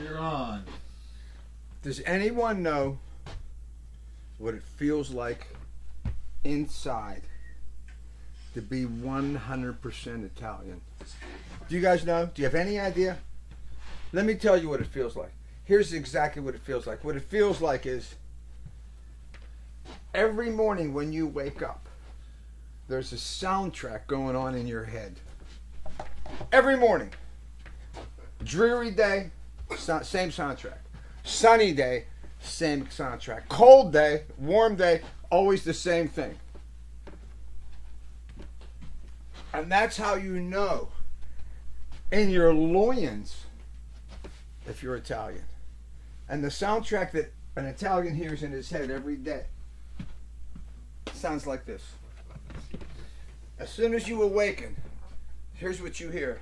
You're on. Does anyone know what it feels like inside to be 100% Italian? Do you guys know? Do you have any idea? Let me tell you what it feels like. Here's exactly what it feels like. What it feels like is every morning when you wake up, there's a soundtrack going on in your head. Every morning. Dreary day, same soundtrack. Sunny day, same soundtrack. Cold day, warm day, always the same thing. And that's how you know in your loins if you're Italian. And the soundtrack that an Italian hears in his head every day sounds like this. As soon as you awaken, here's what you hear.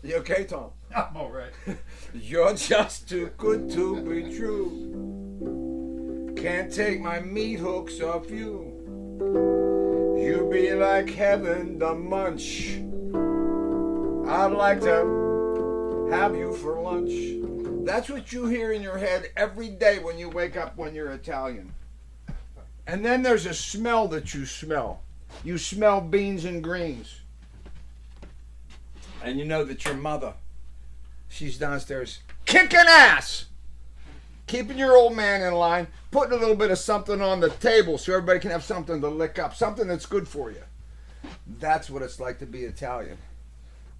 You okay, Tom? I'm all right. You're just too good to be true. Can't take my meat hooks off you. You be like heaven to munch. I'd like to have you for lunch. That's what you hear in your head every day when you wake up when you're Italian. And then there's a smell that you smell. You smell beans and greens. And you know that your mother, she's downstairs kicking ass, keeping your old man in line, putting a little bit of something on the table so everybody can have something to lick up, something that's good for you. That's what it's like to be Italian.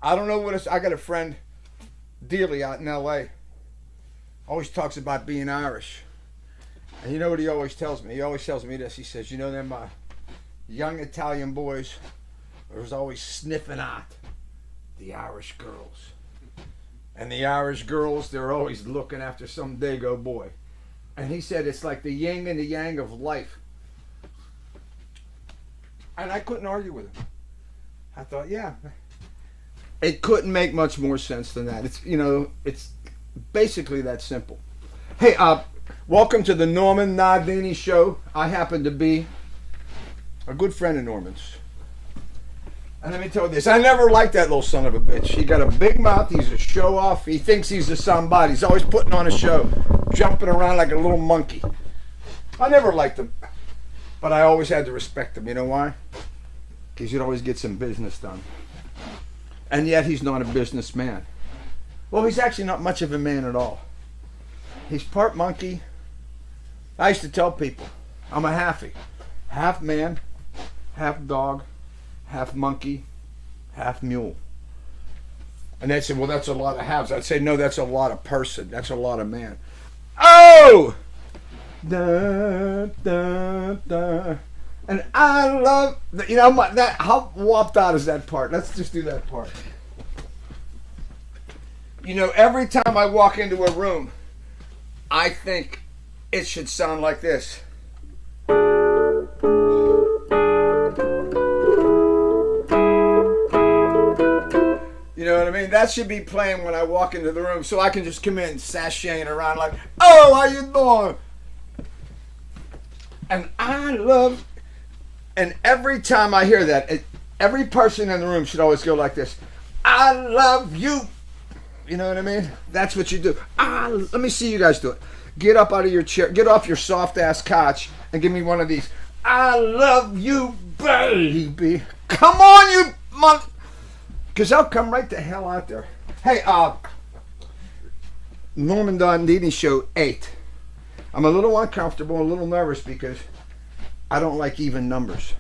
I don't know what it's, I got a friend, Dealey, out in L.A., always talks about being Irish. And you know what he always tells me? He always tells me this. He says, you know them young Italian boys was always sniffing out the Irish girls. And the Irish girls, they're always looking after some Dago boy. And he said it's like the yin and the yang of life. And I couldn't argue with him. I thought, yeah. It couldn't make much more sense than that. It's, you know, it's basically that simple. Hey, welcome to the Norman Nardini show. I happen to be a good friend of Norman's. And let me tell you this, I never liked that little son of a bitch. He got a big mouth, he's a show off, he thinks he's a somebody. He's always putting on a show, jumping around like a little monkey. I never liked him, but I always had to respect him. You know why? Because he'd always get some business done. And yet he's not a businessman. Well, he's actually not much of a man at all. He's part monkey. I used to tell people, I'm a halfie. Half man, half dog, half monkey, half mule. And they'd say, well, that's a lot of halves. I'd say, no, that's a lot of person. That's a lot of man. Oh! Da, da, da. And I love, you know, that. How whopped out is that part? Let's just do that part. You know, every time I walk into a room, I think it should sound like this. You know what I mean? That should be playing when I walk into the room so I can just come in sashaying around like, oh, how you doing? And I love, and every time I hear that, every person in the room should always go like this. I love you. You know what I mean? That's what you do. Let me see you guys do it. Get up out of your chair. Get off your soft-ass couch and give me one of these. I love you, baby. Come on, you month. Because I'll come right the hell out there. Hey, Norman Nardini show 8. I'm a little uncomfortable, a little nervous because I don't like even numbers.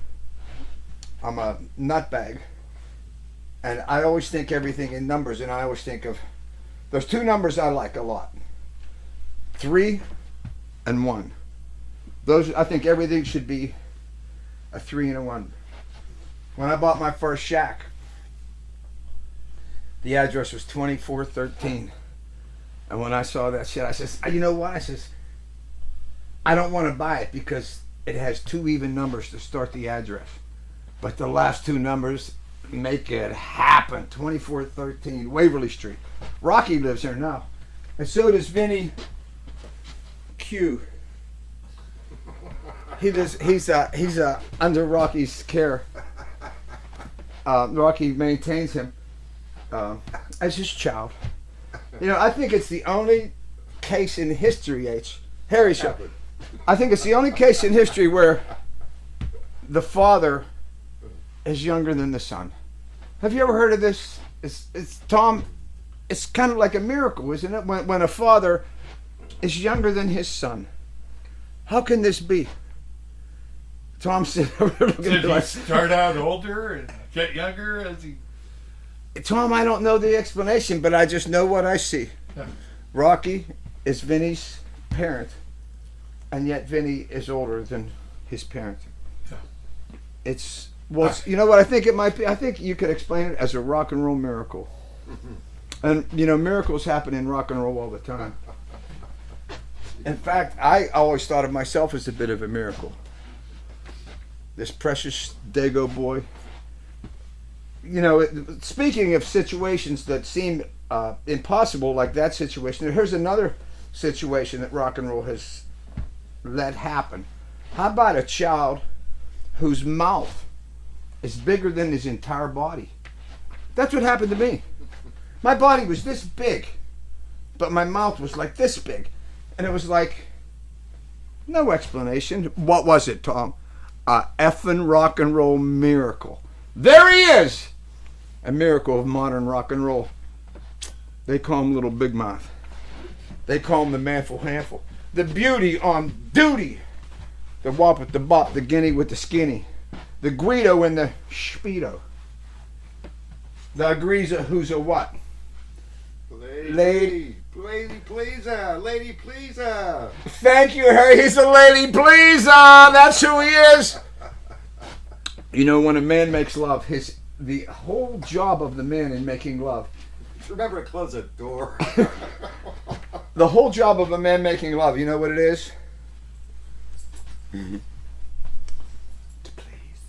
I'm a nutbag. And I always think everything in numbers, and I always think of, there's 2 numbers I like a lot. 3 and 1. Those, I think everything should be a 3 and a 1. When I bought my first shack, the address was 2413. And when I saw that shit, I says, you know what? I says, I don't want to buy it because it has 2 even numbers to start the address. But the last 2 numbers make it happen. 2413 Waverly Street. Rocky lives there now. And so does Vinny Q. He's under Rocky's care. Rocky maintains him as his child. You know, I think it's the only case in history, Harry show. I think it's the only case in history where the father is younger than the son. Have you ever heard of this? It's Tom. It's kind of like a miracle, isn't it? When a father is younger than his son. How can this be? Tom said, "Did he start out older and get younger as he?" Tom, I don't know the explanation, but I just know what I see. Yeah. Rocky is Vinny's parent, and yet Vinny is older than his parent. Yeah. It's you know what I think it might be? I think you could explain it as a rock and roll miracle. And, you know, miracles happen in rock and roll all the time. In fact, I always thought of myself as a bit of a miracle. This precious Dago boy. You know, speaking of situations that seem impossible, like that situation, here's another situation that rock and roll has let happen. How about a child whose mouth is bigger than his entire body? That's what happened to me. My body was this big, but my mouth was like this big. And it was like, no explanation. What was it, Tom? A effing rock and roll miracle. There he is! A miracle of modern rock and roll. They call him Little Big Mouth. They call him the Manful Handful. The beauty on duty. The wop with the bop, the guinea with the skinny. The Guido and the Speedo. The Greaser who's a what? Lady pleaser. Thank you, Harry. He's a lady pleaser. That's who he is. You know, when a man makes love, the whole job of the man in making love. Remember to close the door. The whole job of a man making love, you know what it is? Mm-hmm. To please.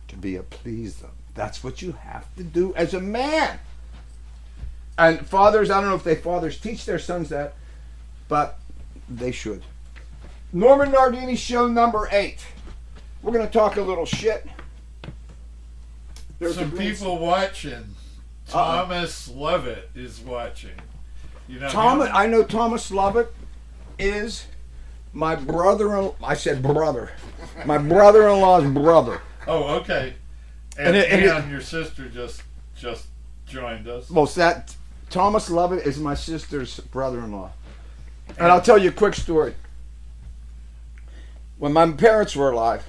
To be a pleaser. That's what you have to do as a man. And fathers, I don't know if fathers teach their sons that, but they should. Norman Nardini show number 8. We're going to talk a little shit. There's some people watching. Thomas Levitt is watching. You know, Thomas, I know Thomas Levitt is my brother. I said brother. My brother-in-law's brother. Oh, okay. And your sister just joined us. Well, Thomas Levitt is my sister's brother-in-law. And I'll tell you a quick story. When my parents were alive,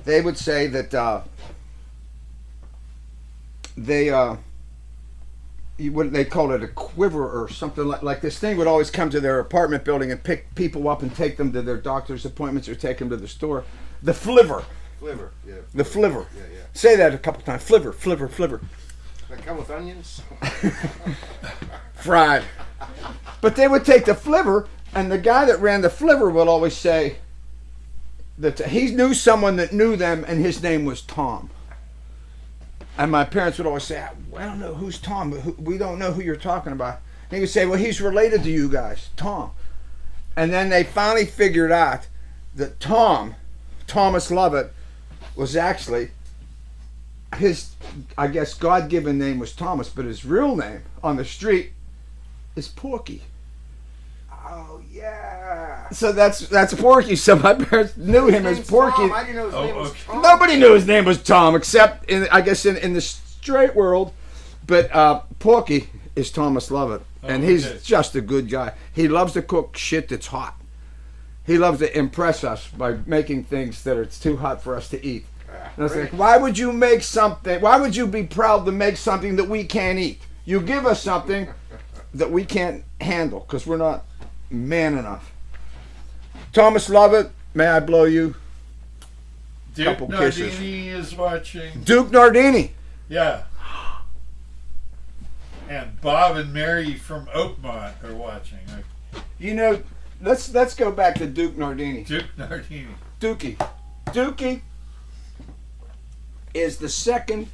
they would say that they called it a quiver or something like this thing would always come to their apartment building and pick people up and take them to their doctor's appointments or take them to the store. The flivver. Flivver, yeah. The flivver. Yeah. Say that a couple times. Flivver, flivver, flivver. They come with onions? Fried. But they would take the flivver, and the guy that ran the flivver would always say that he knew someone that knew them, and his name was Tom. And my parents would always say, I don't know who's Tom, but we don't know who you're talking about. And he would say, well, he's related to you guys, Tom. And then they finally figured out that Thomas Levitt, was actually his, I guess, God-given name was Thomas, but his real name on the street is Porky. Oh, yeah. So that's Porky. So my parents knew him as Porky. Tom. I didn't know his name was Tom. Nobody knew his name was Tom, except in the straight world. But Porky is Thomas Levitt, and he's just a good guy. He loves to cook shit that's hot. He loves to impress us by making things that are too hot for us to eat. And I was like, why would you make something? Why would you be proud to make something that we can't eat? You give us something that we can't handle because we're not man enough. Thomas Levitt, may I blow you? Duke Nardini is watching. Duke Nardini. Yeah. And Bob and Mary from Oakmont are watching. You know, let's go back to Duke Nardini. Duke Nardini. Dookie is the second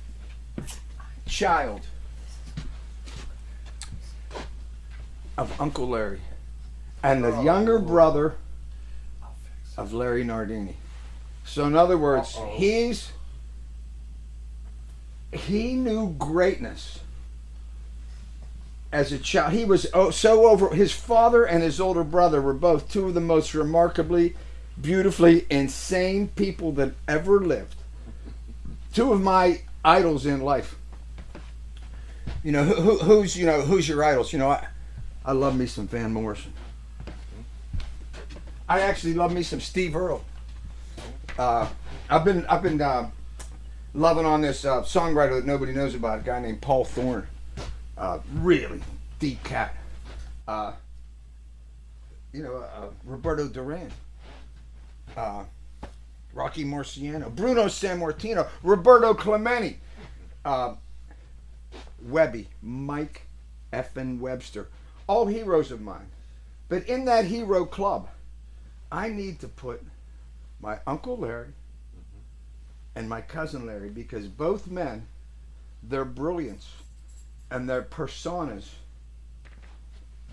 child of Uncle Larry. And the younger brother of Larry Nardini. So in other words, he knew greatness as a child. He was so over. His father and his older brother were both two of the most remarkably, beautifully insane people that ever lived. Two of my idols in life. You know, who's your idols? You know, I love me some Van Morrison. I actually love me some Steve Earle. I've been loving on this songwriter that nobody knows about, a guy named Paul Thorne. Really deep cat. Roberto Duran, Rocky Marciano, Bruno Sammartino, Roberto Clemente, Webby, Mike effin' Webster, all heroes of mine. But in that hero club, I need to put my Uncle Larry and my cousin Larry, because both men, their brilliance and their personas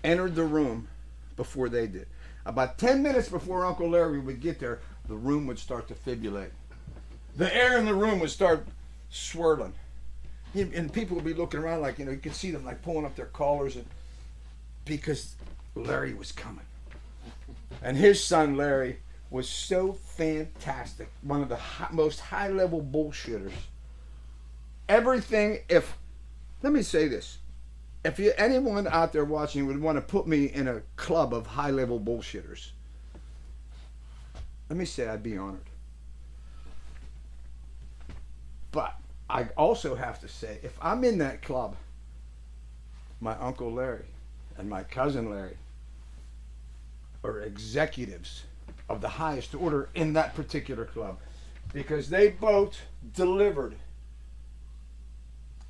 entered the room before they did. About 10 minutes before Uncle Larry would get there, the room would start to fibrillate. The air in the room would start swirling. And people would be looking around like, you could see them like pulling up their collars, because Larry was coming. And his son Larry was so fantastic. One of the most high-level bullshitters. Everything, let me say this. If anyone out there watching would want to put me in a club of high-level bullshitters, let me say I'd be honored. But I also have to say, if I'm in that club, my Uncle Larry and my cousin Larry are executives of the highest order in that particular club, because they both delivered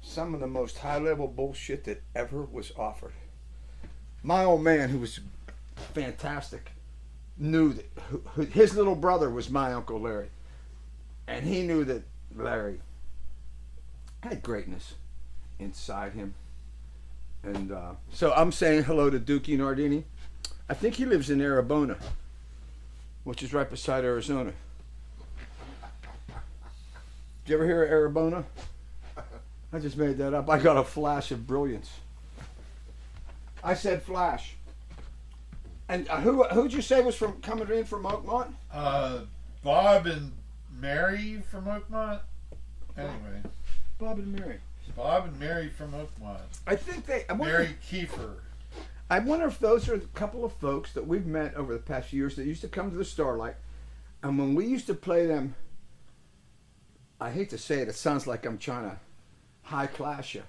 some of the most high-level bullshit that ever was offered. My old man, who was fantastic, knew that his little brother was my Uncle Larry, and he knew that Larry had greatness inside him. And so I'm saying hello to Dookie Nardini. I think he lives in Arabona, which is right beside Arizona. Did you ever hear of Arabona? I just made that up. I got a flash of brilliance. I said flash. And who'd you say was coming in from Oakmont? Bob and Mary from Oakmont. Anyway. Bob and Mary. Bob and Mary from Oakmont. I think Mary Kiefer. I wonder if those are a couple of folks that we've met over the past few years that used to come to the Starlight. And when we used to play them, I hate to say it, it sounds like I'm trying to high class you.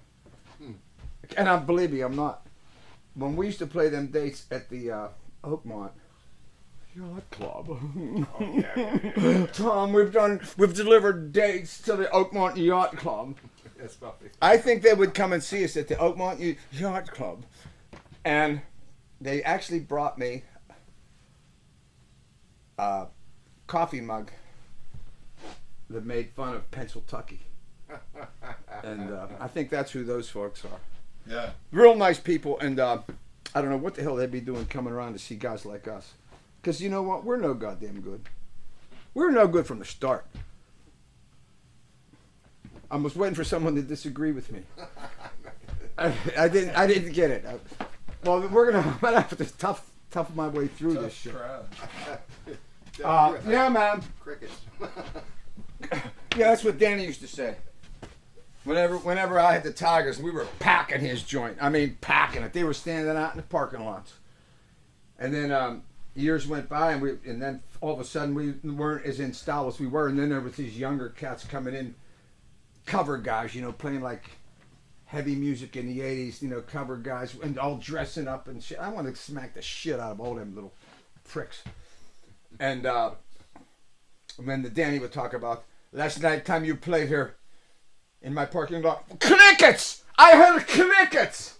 And believe me, I'm not. When we used to play them dates at the Oakmont Yacht Club. Oh, yeah. Tom, we've delivered dates to the Oakmont Yacht Club. That's probably. I think they would come and see us at the Oakmont Yacht Club. And they actually brought me a coffee mug that made fun of Pennsyltucky. And I think that's who those folks are. Yeah. Real nice people. And I don't know what the hell they'd be doing coming around to see guys like us. Because you know what? We're no goddamn good. We're no good from the start. I was waiting for someone to disagree with me. I didn't get it. Well, I'm gonna have to tough my way through this shit. Yeah, man. Crickets. Yeah, that's what Danny used to say. Whenever I had the Tigers, we were packing his joint. I mean, packing it. They were standing out in the parking lots. And then years went by, and then all of a sudden we weren't as in style as we were. And then there was these younger cats coming in, cover guys, playing like heavy music in the 80s, cover guys, and all dressing up and shit. I want to smack the shit out of all them little pricks. And then Danny would talk about, last night time you played here in my parking lot, crickets! I heard crickets!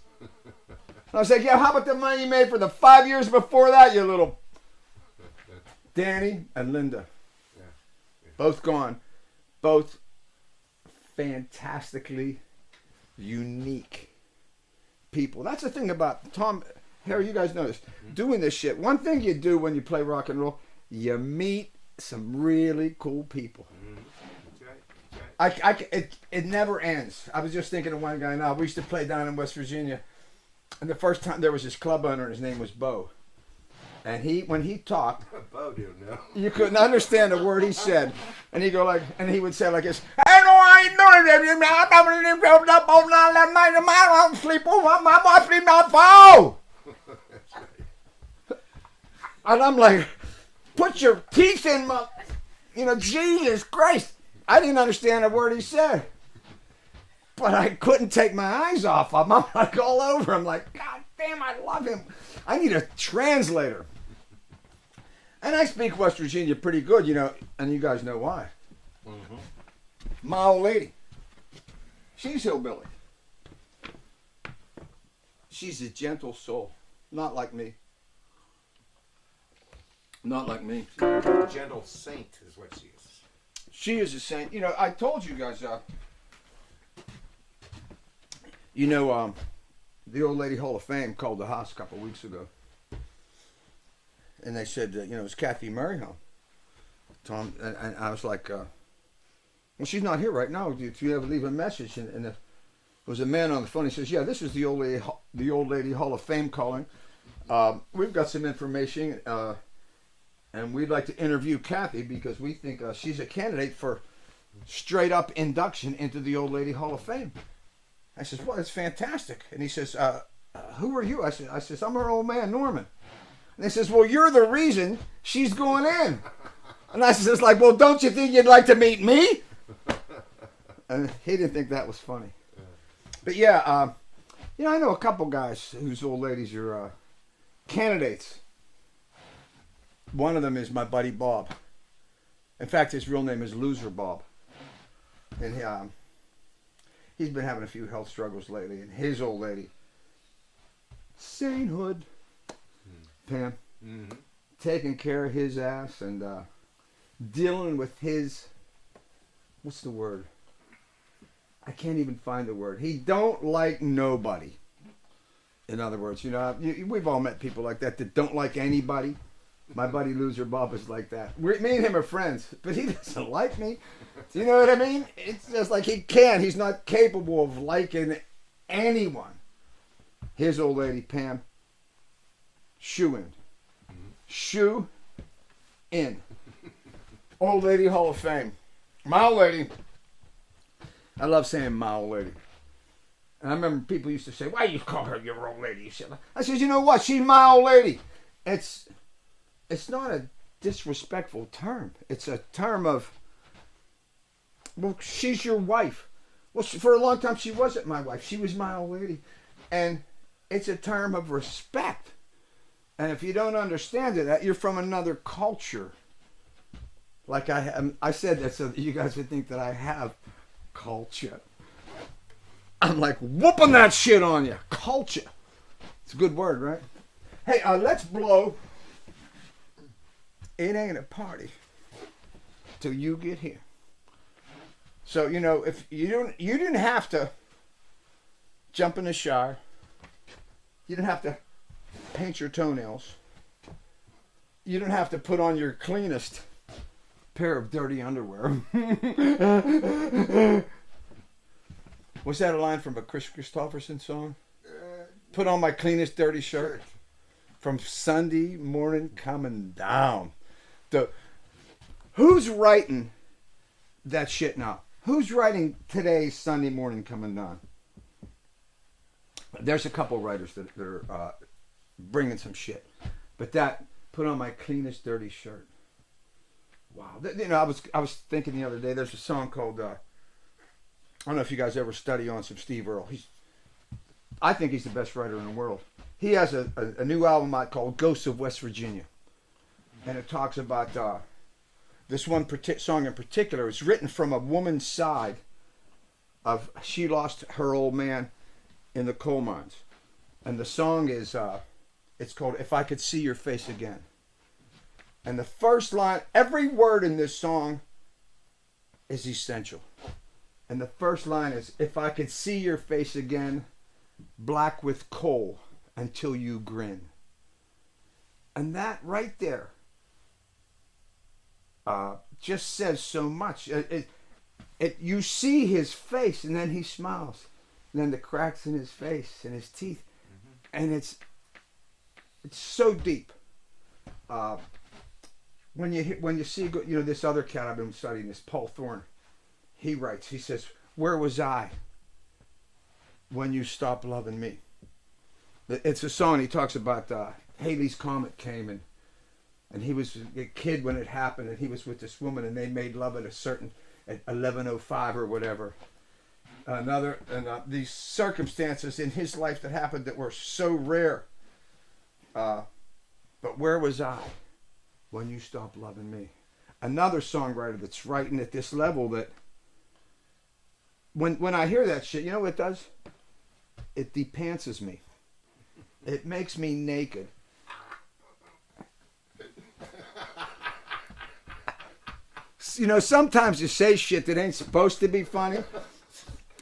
I was like, yeah, how about the money you made for the 5 years before that, you little... Danny and Linda. Yeah. Both gone. Both fantastically unique people. That's the thing about Tom, Harry, you guys know this. Doing this shit. One thing you do when you play rock and roll you meet some really cool people. That's right. It never ends. I was just thinking of one guy now. We used to play down in West Virginia, and the first time there was this club owner, and his name was Bo. And when he talked, Bo didn't know. you couldn't understand a word he said. And he would say like this, "I know I ain't doing it. I'm sleep over my wife sleep not fall." And I'm like, put your teeth in my, Jesus Christ. I didn't understand a word he said. But I couldn't take my eyes off him. I'm like all over him, like, God damn, I love him. I need a translator. And I speak West Virginia pretty good, and you guys know why. Mm-hmm. My old lady, she's hillbilly. She's a gentle soul, not like me. Not like me. A gentle saint is what she is. She is a saint. I told you guys, the Old Lady Hall of Fame called the house a couple of weeks ago. And they said, it's Kathy Murray home. Tom, and I was like, well, she's not here right now. Do you ever leave a message? And there was a man on the phone. He says, yeah, this is the Old Lady Hall of Fame calling. We've got some information, and we'd like to interview Kathy because we think she's a candidate for straight up induction into the Old Lady Hall of Fame. I says, well, it's fantastic. And he says, who are you? I says, I'm her old man, Norman. And he says, well, you're the reason she's going in. And I says, well, don't you think you'd like to meet me? And he didn't think that was funny. But yeah, I know a couple guys whose old ladies are candidates. One of them is my buddy Bob. In fact, his real name is Loser Bob. And he's been having a few health struggles lately. And his old lady, sainthood, Pam, taking care of his ass and dealing with his, what's the word? I can't even find the word. He don't like nobody. In other words, we've all met people like that don't like anybody. My buddy Loser Bob is like that. Me and him are friends, but he doesn't like me. Do you know what I mean? It's just like he can't. He's not capable of liking anyone. His old lady, Pam, shoe in. Shoe in. Old Lady Hall of Fame. My old lady. I love saying my old lady. And I remember people used to say, why you call her your old lady? I said, you know what? She's my old lady. It's not a disrespectful term. It's a term of, well, she's your wife. Well, for a long time, she wasn't my wife. She was my old lady. And it's a term of respect. And if you don't understand it, you're from another culture. Like I said that so that you guys would think that I have culture. I'm like whooping that shit on you. Culture. It's a good word, right? Hey, let's blow. It ain't a party till you get here. So if you didn't have to jump in the shower, you didn't have to paint your toenails, you didn't have to put on your cleanest pair of dirty underwear. Was that a line from a Chris Christopherson song? Put on my cleanest dirty shirt from Sunday morning coming down. Who's writing that shit now? Who's writing today's Sunday morning coming down? There's a couple writers that are bringing some shit. But that, put on my cleanest dirty shirt. Wow. I was thinking the other day, there's a song called, I don't know if you guys ever study on some Steve Earle. I think he's the best writer in the world. He has a new album out called Ghosts of West Virginia. And it talks about this one song in particular. It's written from a woman's side of she lost her old man in the coal mines. And the song is, it's called If I Could See Your Face Again. And the first line, every word in this song is essential. And the first line is, if I could see your face again, black with coal, until you grin. And that right there just says so much. You see his face, and then he smiles, and then the cracks in his face and his teeth, and it's so deep. When you see this other cat I've been studying, this Paul Thorne, he writes. He says, "Where was I when you stopped loving me?" It's a song. He talks about Halley's Comet came, and he was a kid when it happened, and he was with this woman, and they made love at 11:05 or whatever. These circumstances in his life that happened that were so rare. But where was I when you stopped loving me? Another songwriter that's writing at this level that when I hear that shit, you know what it does? It depantses me. It makes me naked. Sometimes you say shit that ain't supposed to be funny,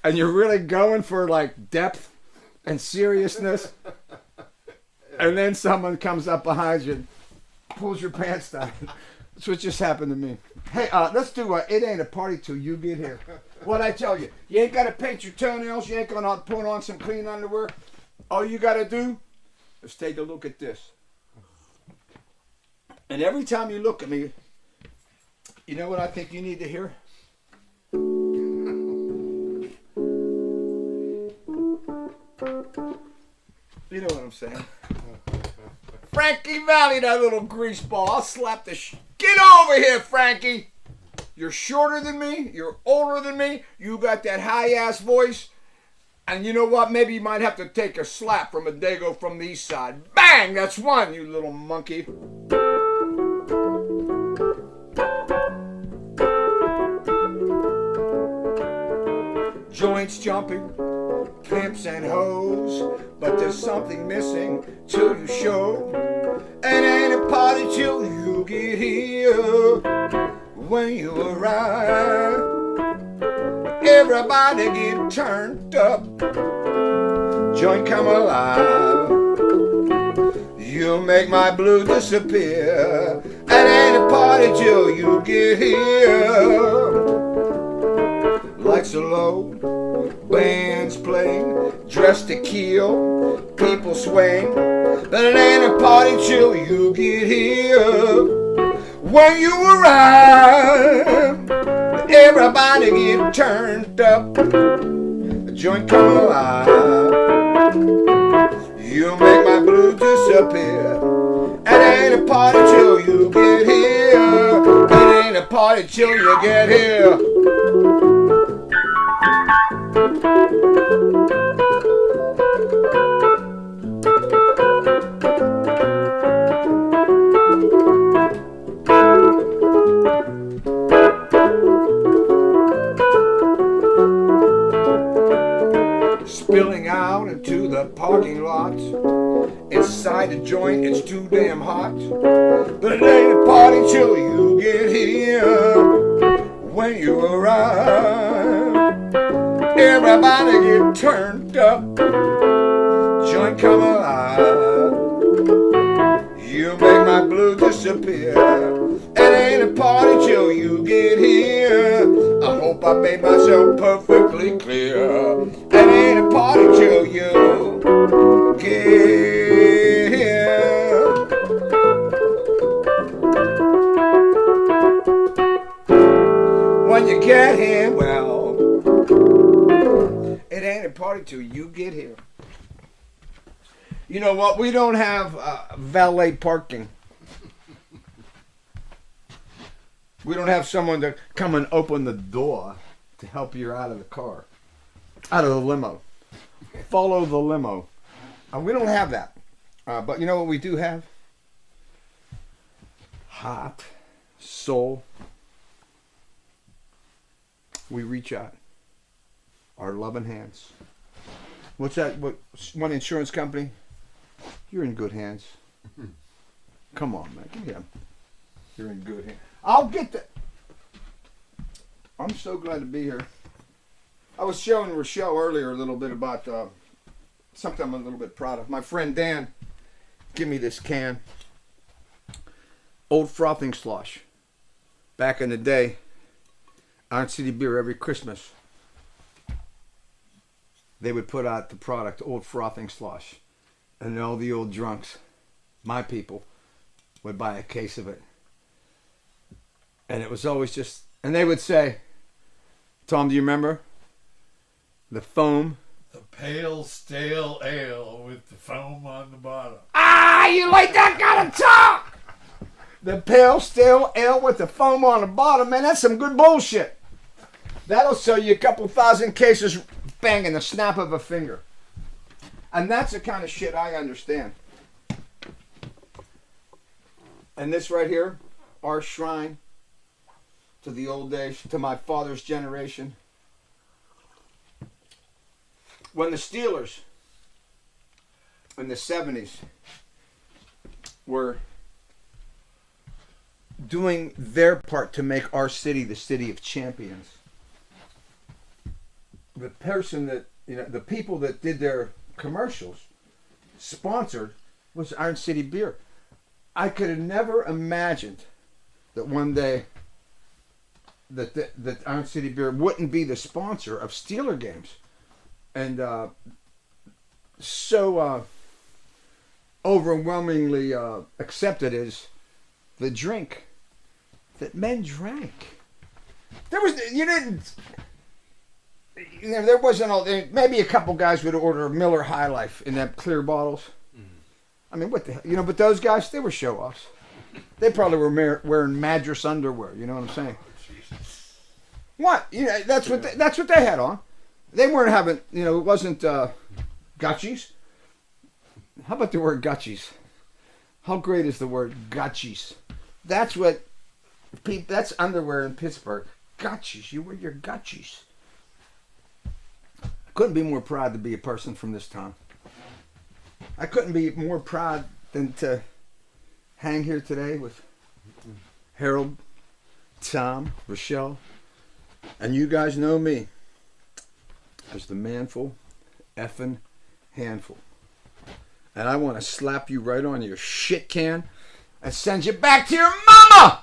and you're really going for like depth and seriousness, and then someone comes up behind you and pulls your pants down. That's what just happened to me. Hey, let's do It Ain't a Party Till You Get Here. What'd I tell you? You ain't got to paint your toenails. You ain't going to put on some clean underwear. All you got to do is take a look at this. And every time you look at me, you know what I think you need to hear? You know what I'm saying? Frankie Valli, that little greaseball. I'll slap the Get over here, Frankie! You're shorter than me. You're older than me. You got that high-ass voice. And you know what? Maybe you might have to take a slap from a Dago from the east side. Bang! That's one, you little monkey. Joints jumping, pimps and hoes, but there's something missing till you show. It ain't a party till you get here. When you arrive, everybody get turned up. Joint come alive. You make my blue disappear. It ain't a party till you get here. Lights are low, bands playing, dressed to kill, people swing. But it ain't a party till you get here. When you arrive, everybody get turned up. The joint come alive. You make my blues disappear. It ain't a party till you get here. It ain't a party till you get here. Spilling out into the parking lot. Inside the joint, it's too damn hot. But it ain't a party till you get here. When you arrive, everybody get turned up. Joint come alive. You make my blue disappear. It ain't a party till you get here. I hope I made myself perfectly clear. It ain't a party till you get here. When you get here, well, it ain't a party till you get here. You know what? We don't have valet parking. We don't have someone to come and open the door to help you out of the car, out of the limo. Follow the limo. We don't have that. But you know what we do have? Hot soul. We reach out. Our loving hands. What's that? What? One insurance company? You're in good hands. Come on, man. Give me them. You're in good hands. I'll get that. I'm so glad to be here. I was showing Rochelle earlier a little bit about something I'm a little bit proud of. My friend Dan gave me this can. Old frothing slush. back in the day, Iron City Beer every Christmas, they would put out the product, Old Frothing Slosh. And all the old drunks, my people, would buy a case of it. And it was always just, and they would say, Tom, do you remember? The foam. The pale, stale ale with the foam on the bottom. Ah, you like that kind of talk? The pale, stale ale with the foam on the bottom, man, that's some good bullshit. That'll sell you a couple thousand cases, bang, in the snap of a finger. And that's the kind of shit I understand. And this right here, our shrine to the old days, to my father's generation. When the Steelers in the 70s were doing their part to make our city the city of champions, the person that, the people that did their commercials sponsored was Iron City Beer. I could have never imagined that one day that Iron City Beer wouldn't be the sponsor of Steeler games. And so overwhelmingly accepted is the drink that men drank. There wasn't all. Maybe a couple guys would order Miller High Life in that clear bottles. I mean, what the hell? But those guys, they were show-offs. They probably were wearing Madras underwear. You know what I'm saying? What? That's what they had on. They weren't having. It wasn't gutchies. How about the word gutchies? How great is the word gutchies? That's what. That's underwear in Pittsburgh. Gutchies. You wear your gutchies. Couldn't be more proud to be a person from this town. I couldn't be more proud than to hang here today with Harold, Tom, Rochelle, and you guys know me as the manful effing handful. And I want to slap you right on your shit can and send you back to your mama!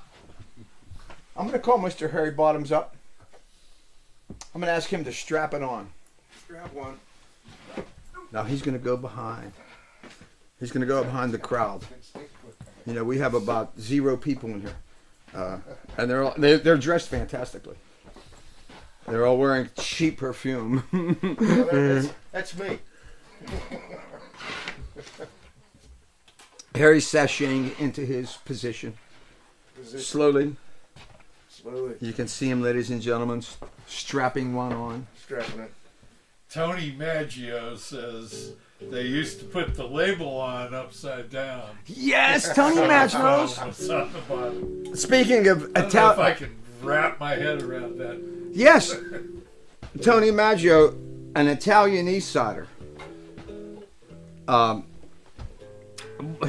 I'm going to call Mr. Harry Bottoms up. I'm going to ask him to strap it on. Strap one. Now he's going to go behind. He's going to go behind the crowd. We have about 0 people in here, and they're dressed fantastically. They're all wearing cheap perfume. That's me. Harry's sashaying into his position. Slowly. You can see him, ladies and gentlemen, strapping one on. Strapping it. Tony Maggio says they used to put the label on upside down. Yes, Tony Maggio's. What's on the bottom. Speaking of I don't know if I can wrap my head around that. Yes, Tony Maggio, an Italian East Sider.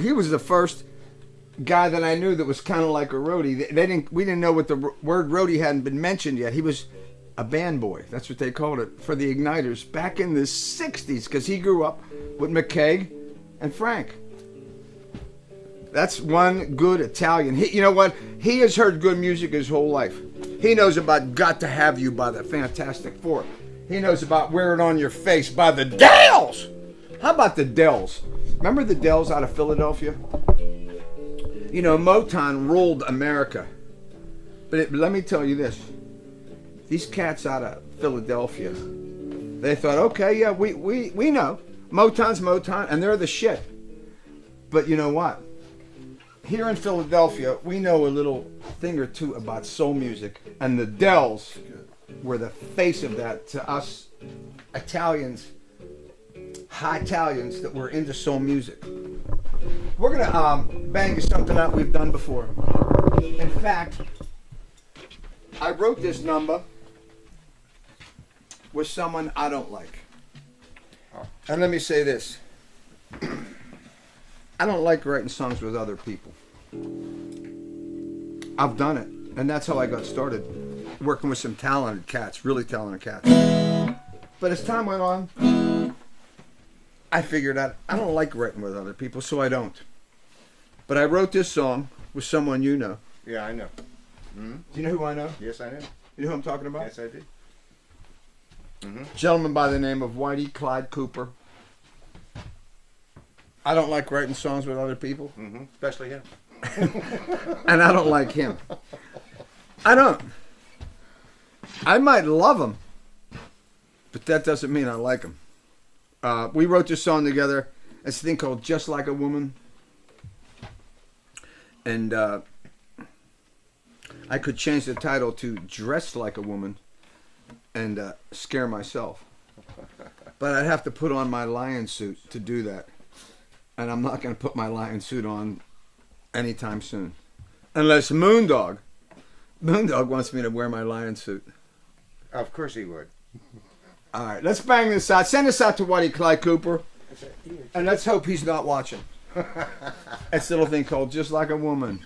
He was the first guy that I knew that was kind of like a roadie. We didn't know what the word roadie hadn't been mentioned yet. He was a band boy. That's what they called it for the Igniters back in the 60s because he grew up with McKaig and Frank. That's one good Italian. You know what? He has heard good music his whole life. He knows about Got to Have You by the Fantastic Four. He knows about Wear It On Your Face by the Dells. How about the Dells? Remember the Dells out of Philadelphia? Motown ruled America. But let me tell you this. These cats out of Philadelphia, they thought, okay, yeah, we know. Motown's Motown, and they're the shit. But you know what? Here in Philadelphia, we know a little thing or two about soul music. And the Dells were the face of that to us Italians, high Italians that were into soul music. We're going to bang something out we've done before. In fact, I wrote this number with someone I don't like. And let me say this. I don't like writing songs with other people. I've done it. And that's how I got started. Working with some talented cats. Really talented cats. But as time went on, I figured out I don't like writing with other people, so I don't. But I wrote this song with someone you know. Yeah, I know. Mm-hmm. Do you know who I know? Yes, I know. You know who I'm talking about? Yes, I do. Mm-hmm. Gentleman by the name of Whitey Clyde Cooper. I don't like writing songs with other people. Mm-hmm. Especially him. And I don't like him. I don't. I might love him, but that doesn't mean I like him. We wrote this song together. It's a thing called Just Like a Woman. And I could change the title to Dressed Like a Woman and scare myself. But I'd have to put on my lion suit to do that. And I'm not going to put my lion suit on anytime soon. Unless Moondog wants me to wear my lion suit. Of course he would. All right, let's bang this out. Send this out to Whitey Clyde Cooper. And let's hope he's not watching. It's a little thing called Just Like a Woman.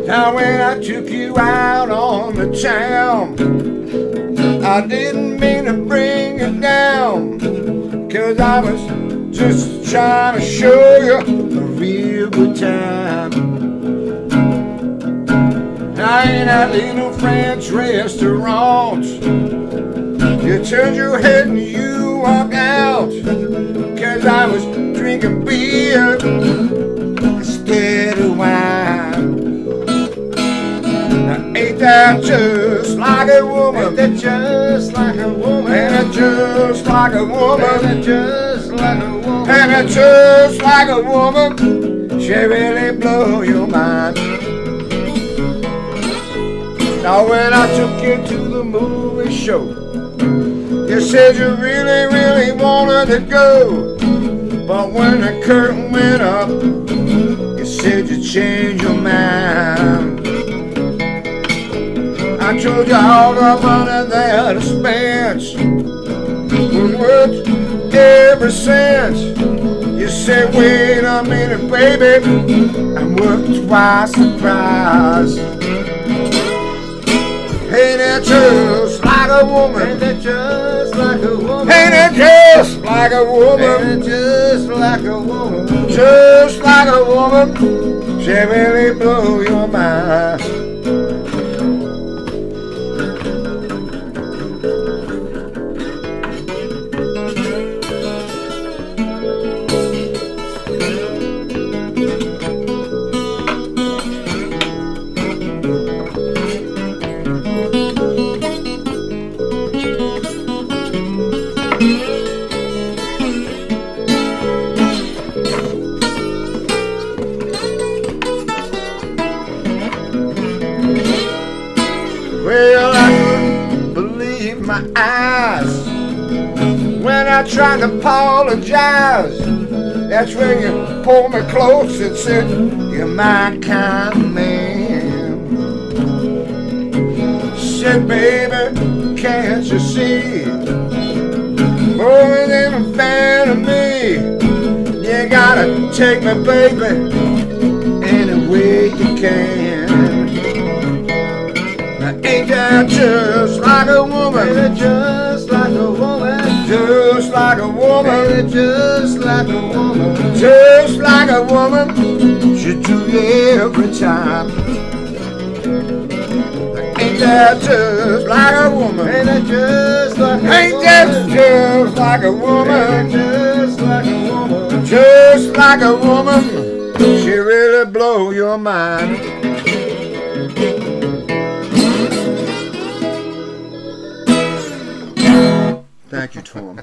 Now when I took you out on the town, I didn't mean to bring you down, 'cause I was just trying to show you a real good time. I ain't at little French restaurants. You turned your head and you walked out, 'cause I was drinking beer instead of wine. Now ain't that just like a woman? Ain't that just like a woman? Ain't that just like a woman? Ain't that just like a woman? Ain't that just like a woman? She really blow your mind. Now when I took you to the movie show, you said you really, really wanted to go. But when the curtain went up, you said you changed your mind. I told you all the money that I spent was worth every cent. You said, wait a minute, baby, I'm worth twice the price. Ain't that just like a woman? Ain't that just like a woman? Ain't that just like a woman? Ain't that just like a woman? Just like a woman, she really blow your mind. Well, I couldn't believe my eyes when I tried to apologize. That's when you pulled me close and said, you're my kind of man. Said, baby, can't you see? More than a fan of me. You gotta take me, baby, any way you can. Ain't that just like a woman? Ain't that just like a woman? Just like a woman. Ain't that just like a woman? Just like a woman, she do you every time. Ain't that just like a woman? Ain't that just like a woman? Ain't that just like a woman? Ain't that just like a woman? Just like a woman, she really blow your mind. Thank you, Tom.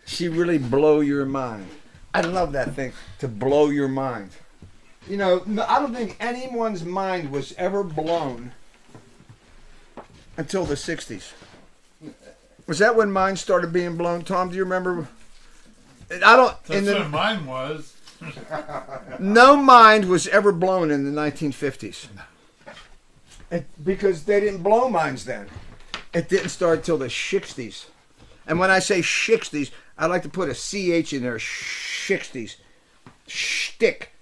She really blow your mind. I love that thing, to blow your mind. You know, I don't think anyone's mind was ever blown until the 60s. Was that when mine started being blown, Tom? Do you remember? That's when mine was. No mind was ever blown in the 1950s. Because they didn't blow minds then. It didn't start till the 60s. And when I say 60s, I like to put a CH in there. 60s. Shtick.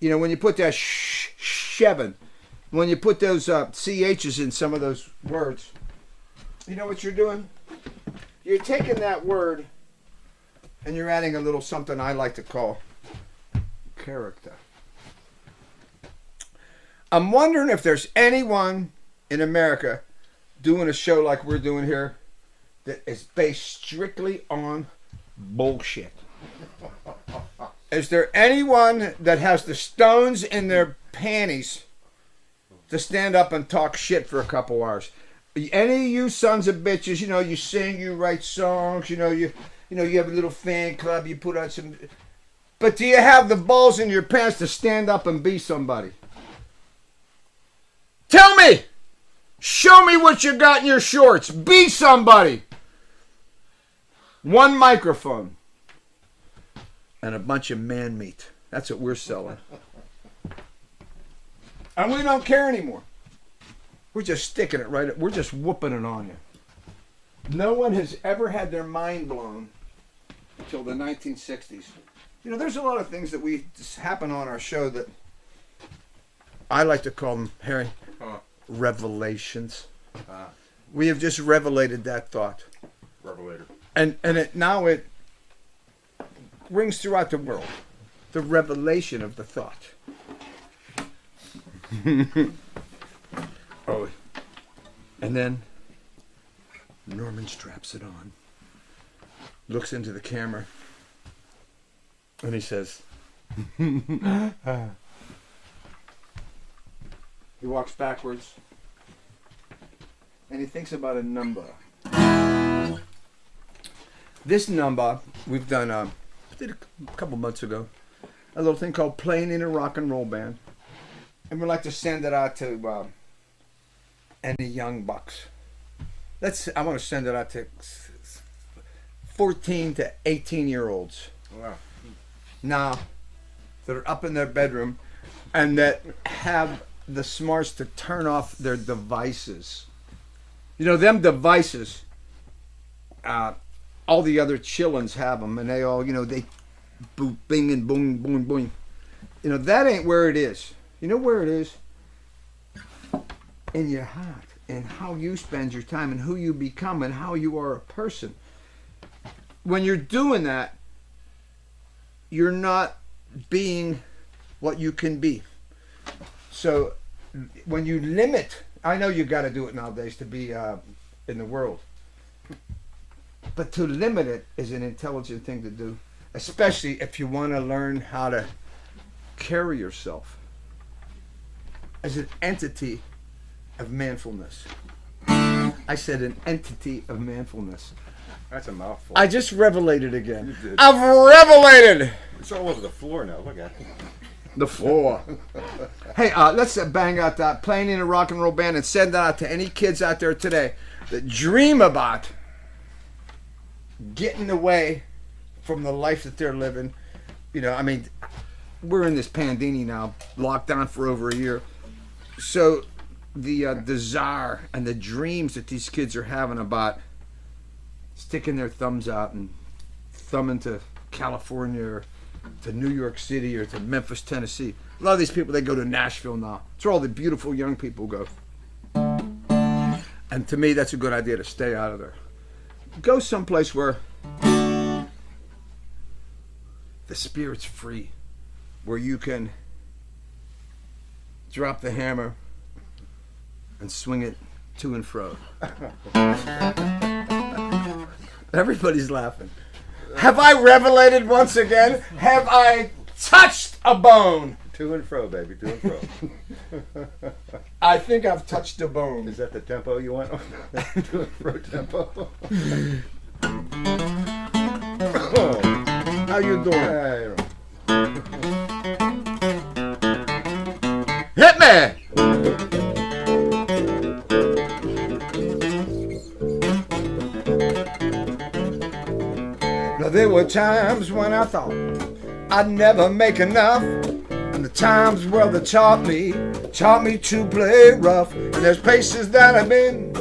You know, when you put that shevin, when you put those CHs in some of those words, you know what you're doing? You're taking that word and you're adding a little something I like to call character. I'm wondering if there's anyone in America doing a show like we're doing here that is based strictly on bullshit. Is there anyone that has the stones in their panties to stand up and talk shit for a couple hours? Any of you sons of bitches, you know, you sing, you write songs, you have a little fan club, you put out some... But do you have the balls in your pants to stand up and be somebody? Tell me! Show me what you got in your shorts. Be somebody. One microphone. And a bunch of man meat. That's what we're selling. And we don't care anymore. We're just sticking it right. We're just whooping it on you. No one has ever had their mind blown until the 1960s. You know, there's a lot of things that we just happen on our show that I like to call them, Harry, revelations. We have just revelated that thought. Revelator. And now it rings throughout the world. The revelation of the thought. Oh, and then Norman straps it on, looks into the camera, and he says, he walks backwards, and he thinks about a number. This number we've done, did a couple months ago, a little thing called Playing in a Rock and Roll Band. And we'd like to send it out to any young bucks. I want to send it out to 14 to 18-year-olds. Wow. Now, that are up in their bedroom and that have the smarts to turn off their devices. You know, them devices, all the other chillins have them, and they all, they boop, bing, and boom, boom, boom. You know, that ain't where it is. You know where it is? In your heart, and how you spend your time, and who you become, and how you are a person. When you're doing that, you're not being what you can be. So when you limit, I know you got to do it nowadays to be in the world, but to limit it is an intelligent thing to do, especially if you want to learn how to carry yourself as an entity of manfulness. I said an entity of manfulness. That's a mouthful. I just revelated again. You did. I've revelated! It's all over the floor now. Look at it. The floor. Hey, let's bang out that Playing in a Rock and Roll Band and send that out to any kids out there today that dream about getting away from the life that they're living. You know, I mean, we're in this pandemic now, locked down for over a year. So the desire and the dreams that these kids are having about sticking their thumbs out and thumbing to California or to New York City or to Memphis, Tennessee. A lot of these people, they go to Nashville now. It's where all the beautiful young people go. And to me, that's a good idea to stay out of there. Go someplace where the spirit's free, where you can drop the hammer and swing it to and fro. Everybody's laughing. Have I revelated once again? Have I touched a bone? To and fro, baby. To and fro. I think I've touched a bone. Is that the tempo you want? To and fro tempo. How you doing? Hey, Hit me! Now there were times when I thought I'd never make enough, and the times where they taught me to play rough. And there's places that I've been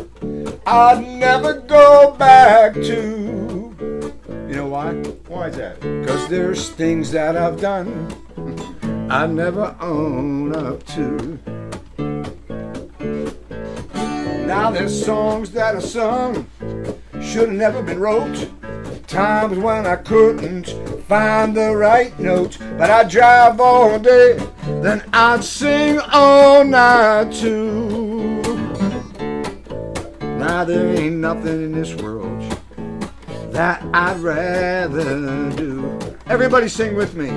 I'd never go back to. You know why? why is that? 'Cause there's things that I've done I never own up to. Now there's songs that are sung should have never been wrote. Times when I couldn't find the right notes, but I'd drive all day, then I'd sing all night too. Now there ain't nothing in this world that I'd rather do. Everybody sing with me.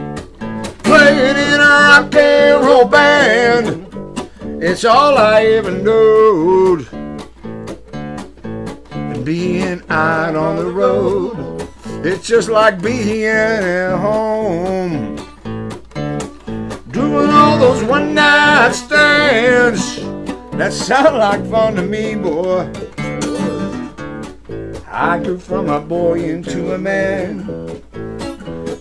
Playing in a rock and roll band, it's all I ever knowed. And being out on the road, it's just like being at home. Doing all those one night stands, that sound like fun to me, boy. I grew from a boy into a man,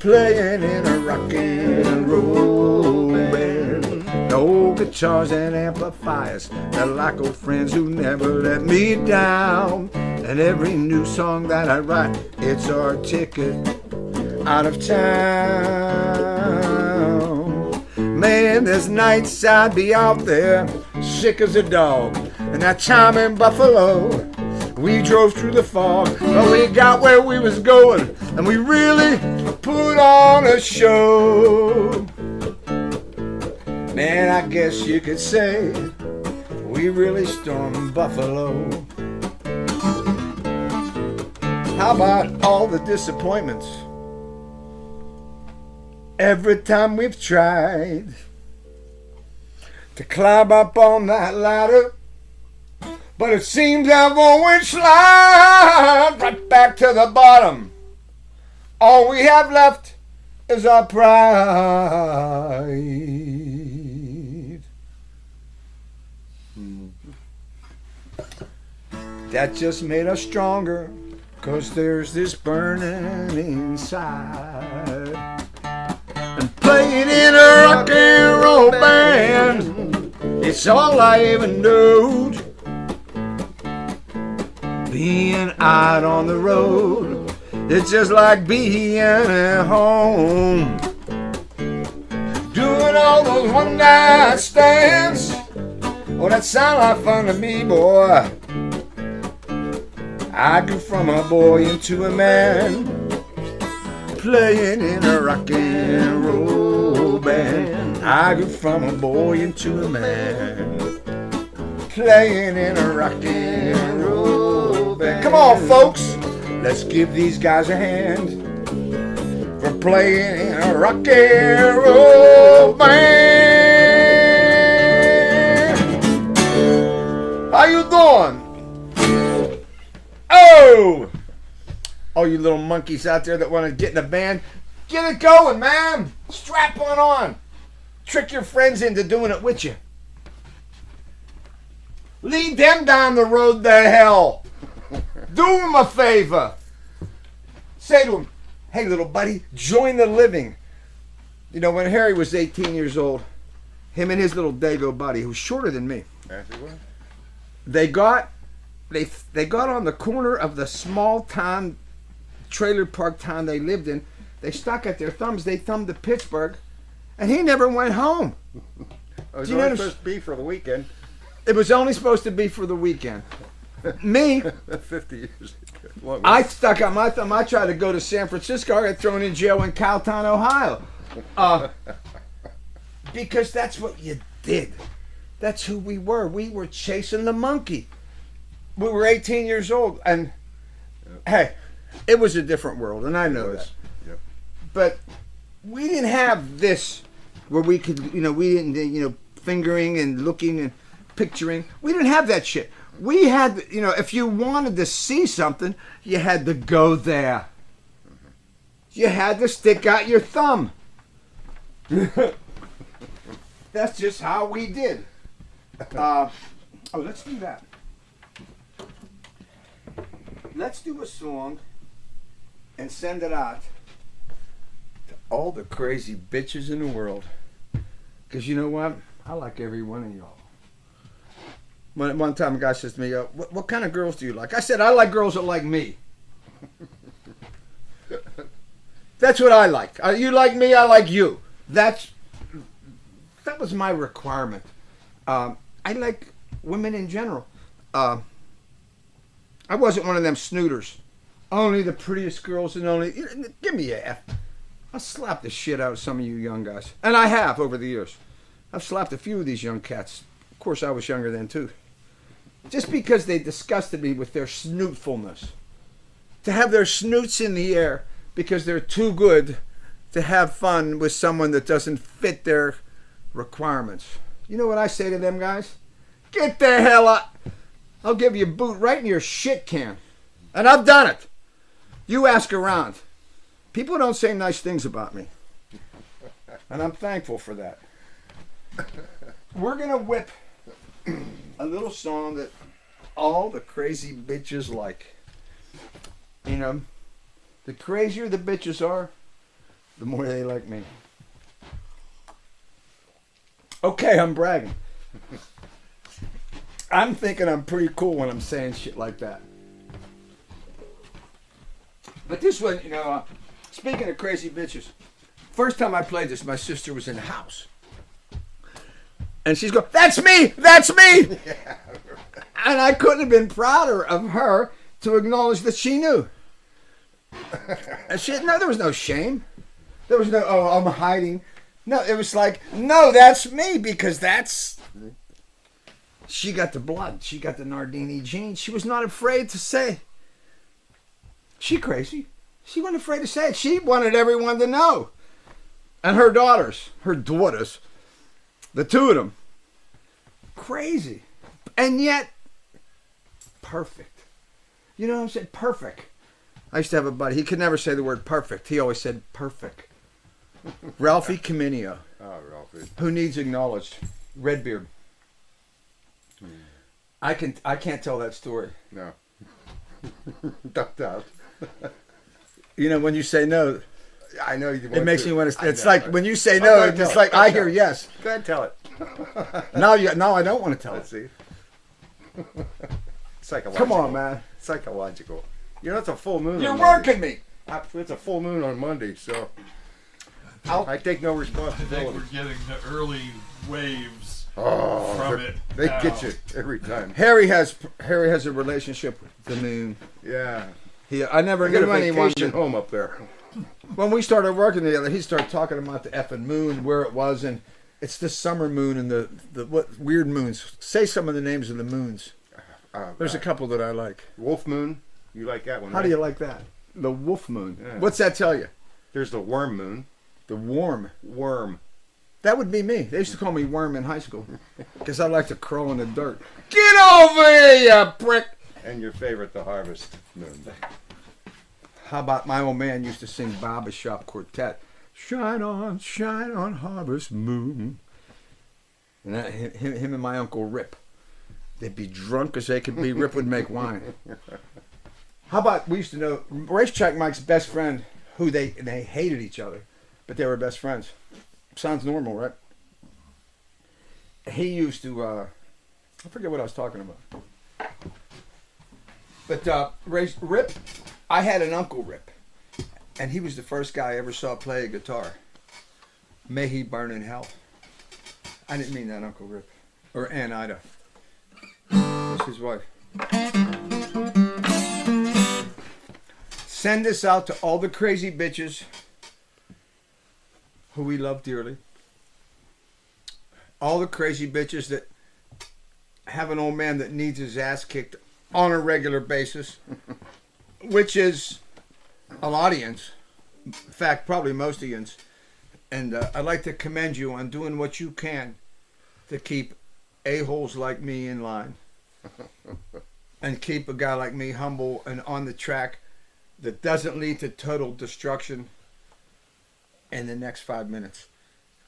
playing in a rock and roll band. No guitars and amplifiers, they're like old friends who never let me down. And every new song that I write, it's our ticket out of town. Man, there's nights I'd be out there, sick as a dog. And that time in Buffalo, we drove through the fog, but we got where we was going, and we really put on a show. Man, I guess you could say we really stormed Buffalo. How about all the disappointments? Every time we've tried to climb up on that ladder, but it seems I've always slide right back to the bottom. All we have left is our pride. That just made us stronger, 'cause there's this burning inside. And playing in a rock and roll band, it's all I ever knowed. Being out on the road, it's just like being at home. Doing all those one night stands, oh, that sound like fun to me, boy. I grew from a boy into a man, playing in a rock and roll band. I grew from a boy into a man, playing in a rock and roll band. Come on, folks, let's give these guys a hand for playing in a rock and roll band. How you doing? Oh! All you little monkeys out there that want to get in a band, get it going, man. Strap one on. Trick your friends into doing it with you. Lead them down the road to hell. Do them a favor. Say to them, hey, little buddy, join the living. You know, when Harry was 18 years old, him and his little Dago buddy, who was shorter than me, they got on the corner of the small town, trailer park town they lived in. They stuck at their thumbs. They thumbed to Pittsburgh, and he never went home. It was only supposed to be for the weekend. It was only supposed to be for the weekend. Me, 50 years ago. I stuck out my thumb. I tried to go to San Francisco. I got thrown in jail in Cowtown, Ohio. Because that's what you did. That's who we were. We were chasing the monkey. We were 18 years old, and hey, it was a different world, and I know that. Yep. But we didn't have this where we could, we didn't, fingering and looking and picturing. We didn't have that shit. We had, if you wanted to see something, you had to go there. You had to stick out your thumb. That's just how we did. Let's do that. Let's do a song and send it out to all the crazy bitches in the world. Because you know what? I like every one of y'all. One time a guy says to me, what kind of girls do you like? I said, I like girls that like me. That's what I like. You like me, I like you. That was my requirement. I like women in general. I wasn't one of them snooters. Only the prettiest girls and only... Give me a F. I'll slap the shit out of some of you young guys. And I have over the years. I've slapped a few of these young cats. Of course, I was younger then, too. Just because they disgusted me with their snootfulness. To have their snoots in the air because they're too good to have fun with someone that doesn't fit their requirements. You know what I say to them guys? Get the hell up! I'll give you a boot right in your shit can. And I've done it. You ask around. People don't say nice things about me. And I'm thankful for that. We're going to whip a little song that all the crazy bitches like. You know, the crazier the bitches are, the more they like me. Okay, I'm bragging. I'm thinking I'm pretty cool when I'm saying shit like that. But this one, you know, speaking of crazy bitches, first time I played this, my sister was in the house. And she's going, that's me! That's me! Yeah. And I couldn't have been prouder of her to acknowledge that she knew. And no, there was no shame. There was no, oh, I'm hiding. No, it was like, no, that's me, because that's... She got the blood. She got the Nardini genes. She was not afraid to say. She crazy. She wasn't afraid to say it. She wanted everyone to know. And her daughters, the two of them, crazy. And yet, perfect. You know what I'm saying? Perfect. I used to have a buddy. He could never say the word perfect. He always said perfect. Ralphie Caminio. Oh, Ralphie. Who needs acknowledged? Redbeard. I can't tell that story. No. Don't doubt. You know, when you say no, I know you want it makes to. me want to. It's know, like when you say no, it's like I hear yes. Go ahead and tell it. Now I don't want to tell Let's it. see. Psychological. Come on, man. Psychological. You know, it's a full moon. You're on Monday. working me. It's a full moon on Monday, so I take no I think responsibility. we're getting the early waves Oh, from it. they now. get you every time. Harry has a relationship with the moon. Yeah. I never I got knew a anyone. vacation home up there. When we started working together, he started talking about the effing moon, where it was, and it's the summer moon and the what weird moons. Say some of the names of the moons. There's a couple that I like. Wolf moon. You like that one? How right? do you like that? The wolf moon. Yeah. What's that tell you? There's the worm moon. The worm. Worm. That would be me. They used to call me Worm in high school because I like to crawl in the dirt. Get over here, you prick! And your favorite, the harvest moon. How about my old man used to sing Barbershop Quartet? Shine on, harvest moon. And him and my Uncle Rip. They'd be drunk as they could be. Rip would make wine. How about, we used to know, Racetrack Mike's best friend, who they hated each other, but they were best friends. Sounds normal, right? He used to, I forget what I was talking about. But Rip, I had an Uncle Rip, and he was the first guy I ever saw play a guitar. May he burn in hell. I didn't mean that, Uncle Rip. Or Aunt Ida. That's his wife. Send this out to all the crazy bitches who we love dearly. All the crazy bitches that have an old man that needs his ass kicked on a regular basis, which is an audience. In fact, probably most audience. And I'd like to commend you on doing what you can to keep a-holes like me in line. And keep a guy like me humble and on the track that doesn't lead to total destruction in the next 5 minutes.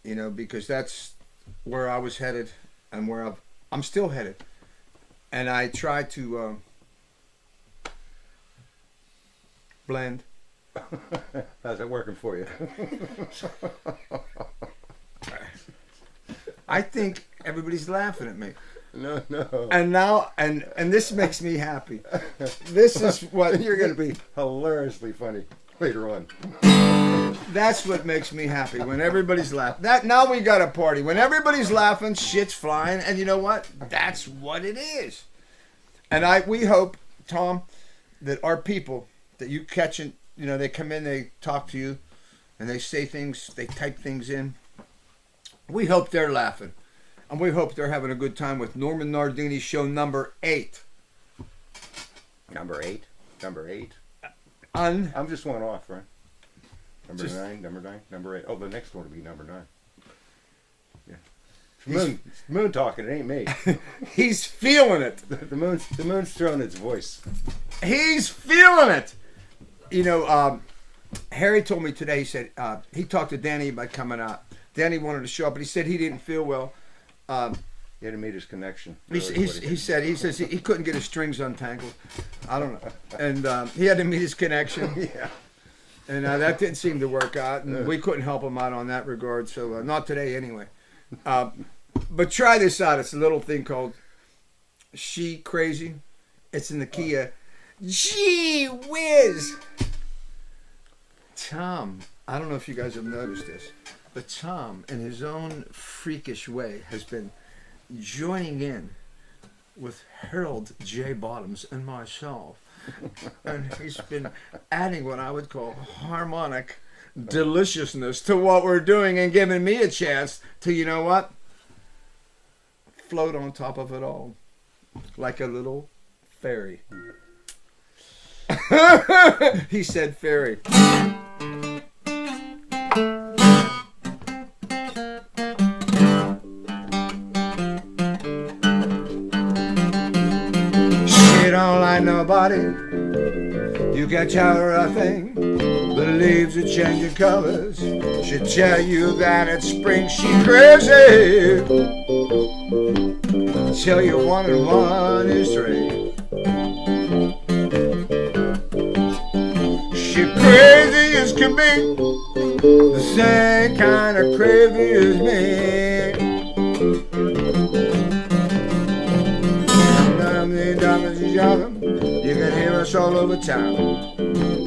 You know, because that's where I was headed and where I'm still headed. And I try to blend. How's it working for you? I think everybody's laughing at me. No. And now, and this makes me happy. This is what You're going to be hilariously funny later on. That's what makes me happy, when everybody's laughing. Now we got a party. When everybody's laughing, shit's flying, and you know what? That's what it is. And we hope, Tom, that our people that you catch it, you know, they come in, they talk to you, and they say things, they type things in. We hope they're laughing. And we hope they're having a good time with Norman Nardini show number 8. Number 8? Number 8? I'm just one off, right? Number 9, number 9, number 8. Oh, the next one will be number 9. Yeah. Moon talking, it ain't me. He's feeling it. The moon's throwing its voice. He's feeling it. You know, Harry told me today, he said, he talked to Danny about coming out. Danny wanted to show up, but he said he didn't feel well. He had to meet his connection. He says he couldn't get his strings untangled. I don't know. And he had to meet his connection. Yeah. And that didn't seem to work out. And we couldn't help him out on that regard. So not today anyway. But try this out. It's a little thing called She Crazy. It's in the key of Gee Whiz. Tom, I don't know if you guys have noticed this, but Tom, in his own freakish way, has been joining in with Harold J. Bottoms and myself. And he's been adding what I would call harmonic deliciousness to what we're doing and giving me a chance to, you know what? Float on top of it all. Like a little fairy. He said fairy. She don't like nobody. You can tell her a thing. The leaves are changing colors. She'll tell you that it's spring. She crazy. Tell you 1 and 1 is 3. She crazy as can be. The same kind of crazy as me. You can hear us all over town.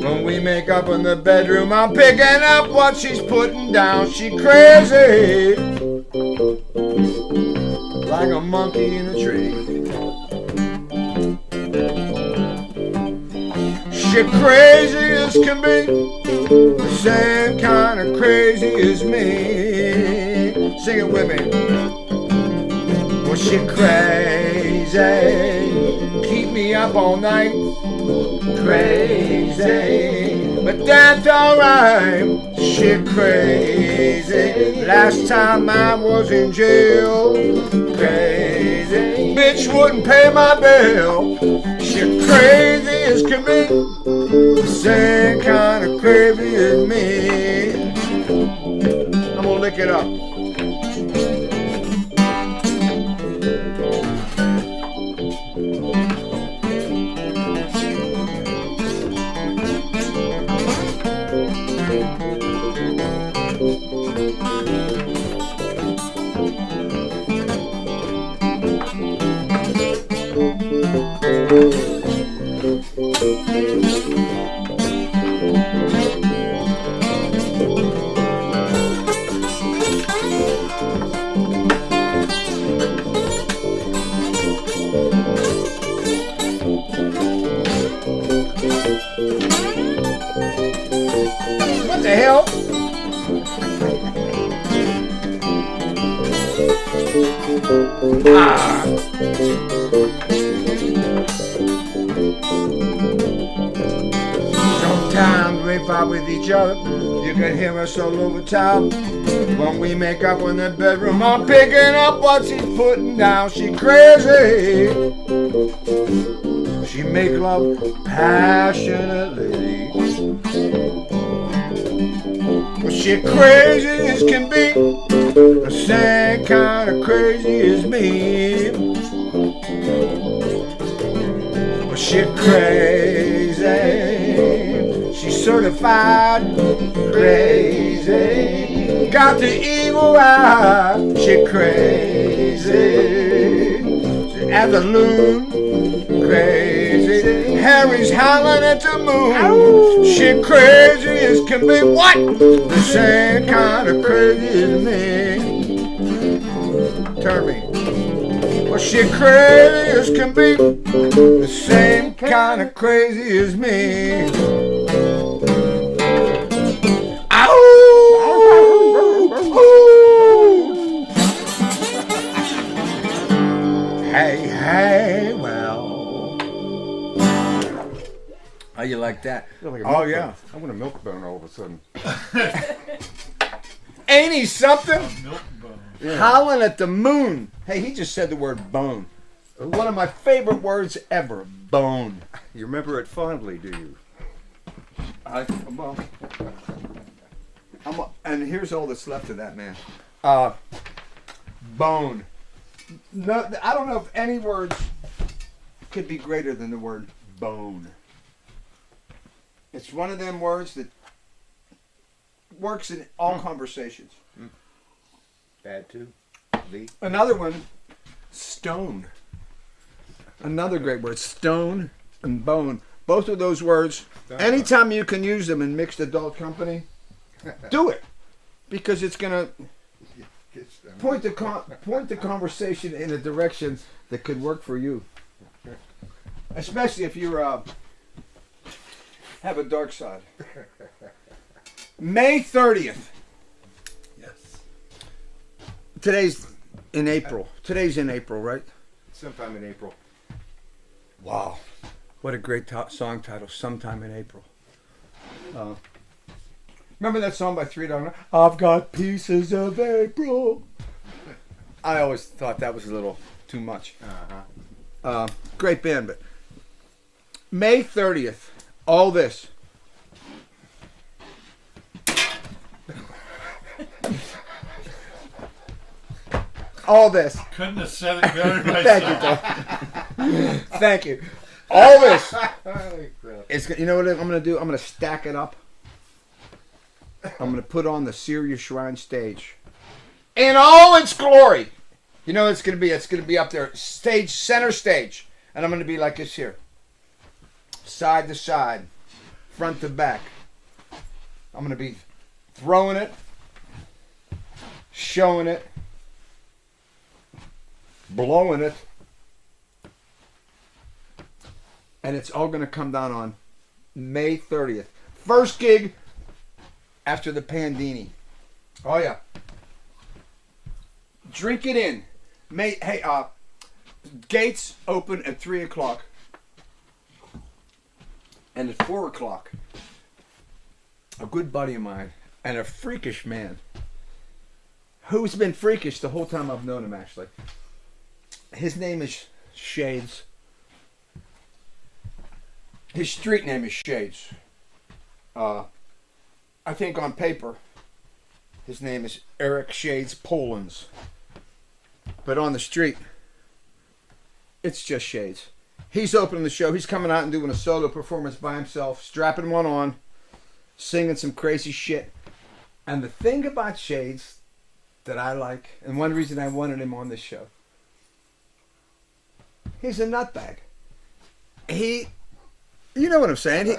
When we make up in the bedroom, I'm picking up what she's putting down. She crazy, like a monkey in a tree. She crazy as can be, the same kind of crazy as me. Sing it with me. Well, she crazy, keep me up all night. Crazy, but that's alright. She crazy. Last time I was in jail, crazy. Bitch wouldn't pay my bill. She crazy as can be, the same kind of crazy as me. I'm gonna lick it up. What the hell? Sometimes we fight with each other. You can hear us all over town. When we make up in the bedroom, I'm picking up what she's putting down. She crazy. She make love passionately. Well, she crazy as can be, the same kind of crazy as me. Well, she crazy, she's certified crazy. Got the evil eye. She crazy, she as a loon. Crazy, Harry's howling at the moon. Ow. She crazy as can be. What? The same kind of crazy as me. Turn me. Well, she crazy as can be, the same kind of crazy as me. Ow! Hey, well. How you like that? Like Oh, yeah. I want a milk bone all of a sudden. Ain't he something? Milk bone. Yeah. Howling at the moon. Hey, he just said the word bone. One of my favorite words ever. Bone. You remember it fondly, do you? And here's all that's left of that man. Bone. No, I don't know if any words could be greater than the word bone. It's one of them words that works in all conversations. Bad too. The. Another one, stone. Another great word, stone and bone. Both of those words, anytime you can use them in mixed adult company, do it. Because it's going to point the conversation in a direction that could work for you. Especially if you have a dark side. May 30th. Yes. Today's in April, right? Sometime in April. Wow. What a great song title, Sometime in April. Remember that song by Three Dog? I've got pieces of April. I always thought that was a little too much. Great band, but May 30th, all this. All this. Couldn't have said it better Thank you, myself. Tom. Thank you. All this. It's, you know what I'm going to do? I'm going to stack it up. I'm going to put on the Sirius Shrine stage. In all its glory. You know what it's going to be? It's going to be up there. Stage, center stage. And I'm going to be like this here. Side to side. Front to back. I'm going to be throwing it. Showing it. Blowing it. And it's all going to come down on May 30th. First gig after the Pandini. Oh, yeah. Drink it in. Hey, gates open at 3 o'clock. And at 4 o'clock, a good buddy of mine and a freakish man who's been freakish the whole time I've known him, actually. His name is Shades. His street name is Shades. I think on paper, his name is Eric Shades Polans. But on the street, it's just Shades. He's opening the show. He's coming out and doing a solo performance by himself, strapping one on, singing some crazy shit. And the thing about Shades that I like, and one reason I wanted him on this show, he's a nutbag. You know what I'm saying?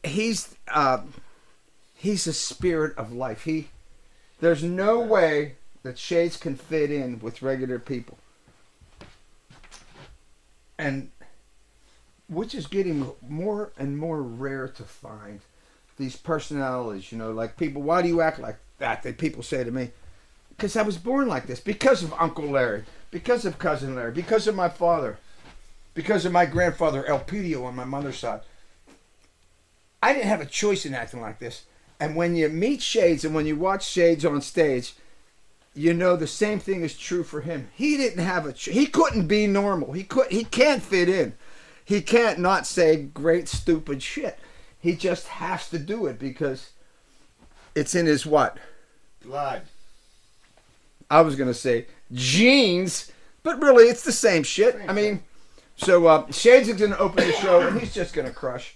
He's a spirit of life. There's no way that Shades can fit in with regular people. And which is getting more and more rare to find. These personalities, you know, like people, why do you act like that? That people say to me, because I was born like this, because of Uncle Larry, because of Cousin Larry, because of my father, because of my grandfather Elpidio on my mother's side. I didn't have a choice in acting like this. And when you meet Shades and when you watch Shades on stage, you know the same thing is true for him. He didn't have he couldn't be normal. He can't fit in. He can't not say great stupid shit. He just has to do it because it's in his what? Blood. I was gonna say genes, but really it's the same shit. I mean, so Shades is gonna open the show and he's just gonna crush.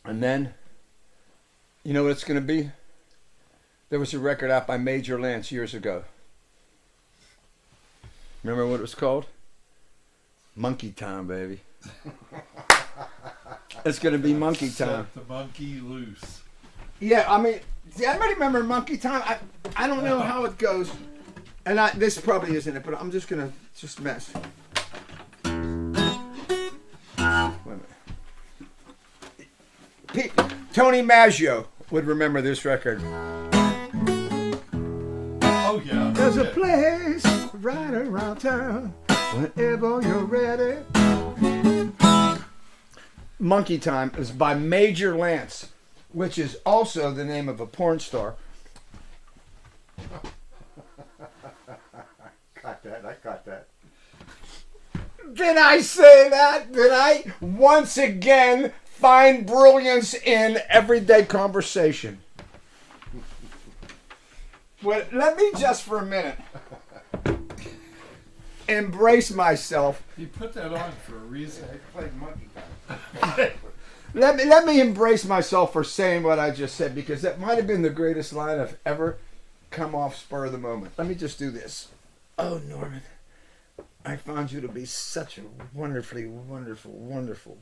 And then, you know what it's gonna be? There was a record out by Major Lance years ago. Remember what it was called? Monkey Time, baby. It's going to be Monkey Time. Set the monkey loose. Yeah, I mean, does anybody remember Monkey Time? I don't know how it goes. And this probably isn't it, but I'm just gonna mess. Wait a minute. Tony Maggio would remember this record. Oh yeah. There's a place right around town whenever you're ready. Monkey Time is by Major Lance, which is also the name of a porn star. I caught that. Did I say that? Did I once again find brilliance in everyday conversation? Well, let me just for a minute embrace myself. You put that on for a reason. Let me embrace myself for saying what I just said, because that might have been the greatest line I've ever come off spur of the moment. Let me just do this. Oh, Norman, I found you to be such a wonderfully wonderful, wonderful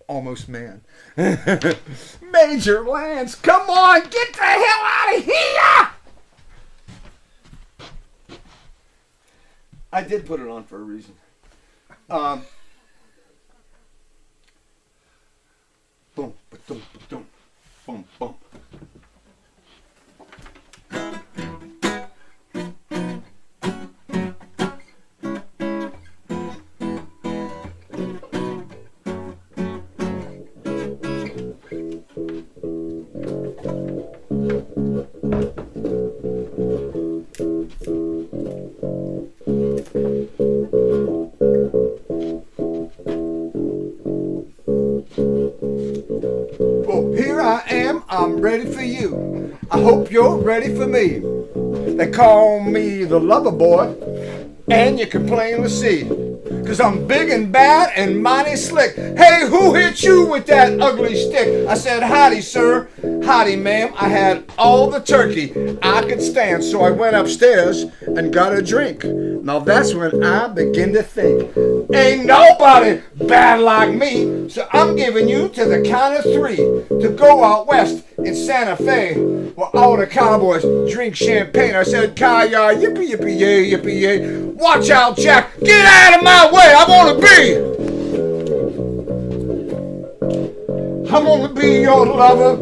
almost man. Major Lance, come on, get the hell out of here! I did put it on for a reason. Boom, ba-dum, ba-dum, boom, boom. Well, here I am, I'm ready for you. I hope you're ready for me. They call me the lover boy, and you can plainly see, 'cause I'm big and bad and mighty slick. Hey, who hit you with that ugly stick? I said, howdy, sir. Howdy, ma'am. I had all the turkey I could stand, so I went upstairs and got a drink. Now that's when I begin to think, ain't nobody bad like me, so I'm giving you to the count of 3 to go out west in Santa Fe where all the cowboys drink champagne. I said, Kaya, yippee, yippee, yay, yippee, yay. Watch out, Jack. Get out of my way. I want to be your lover.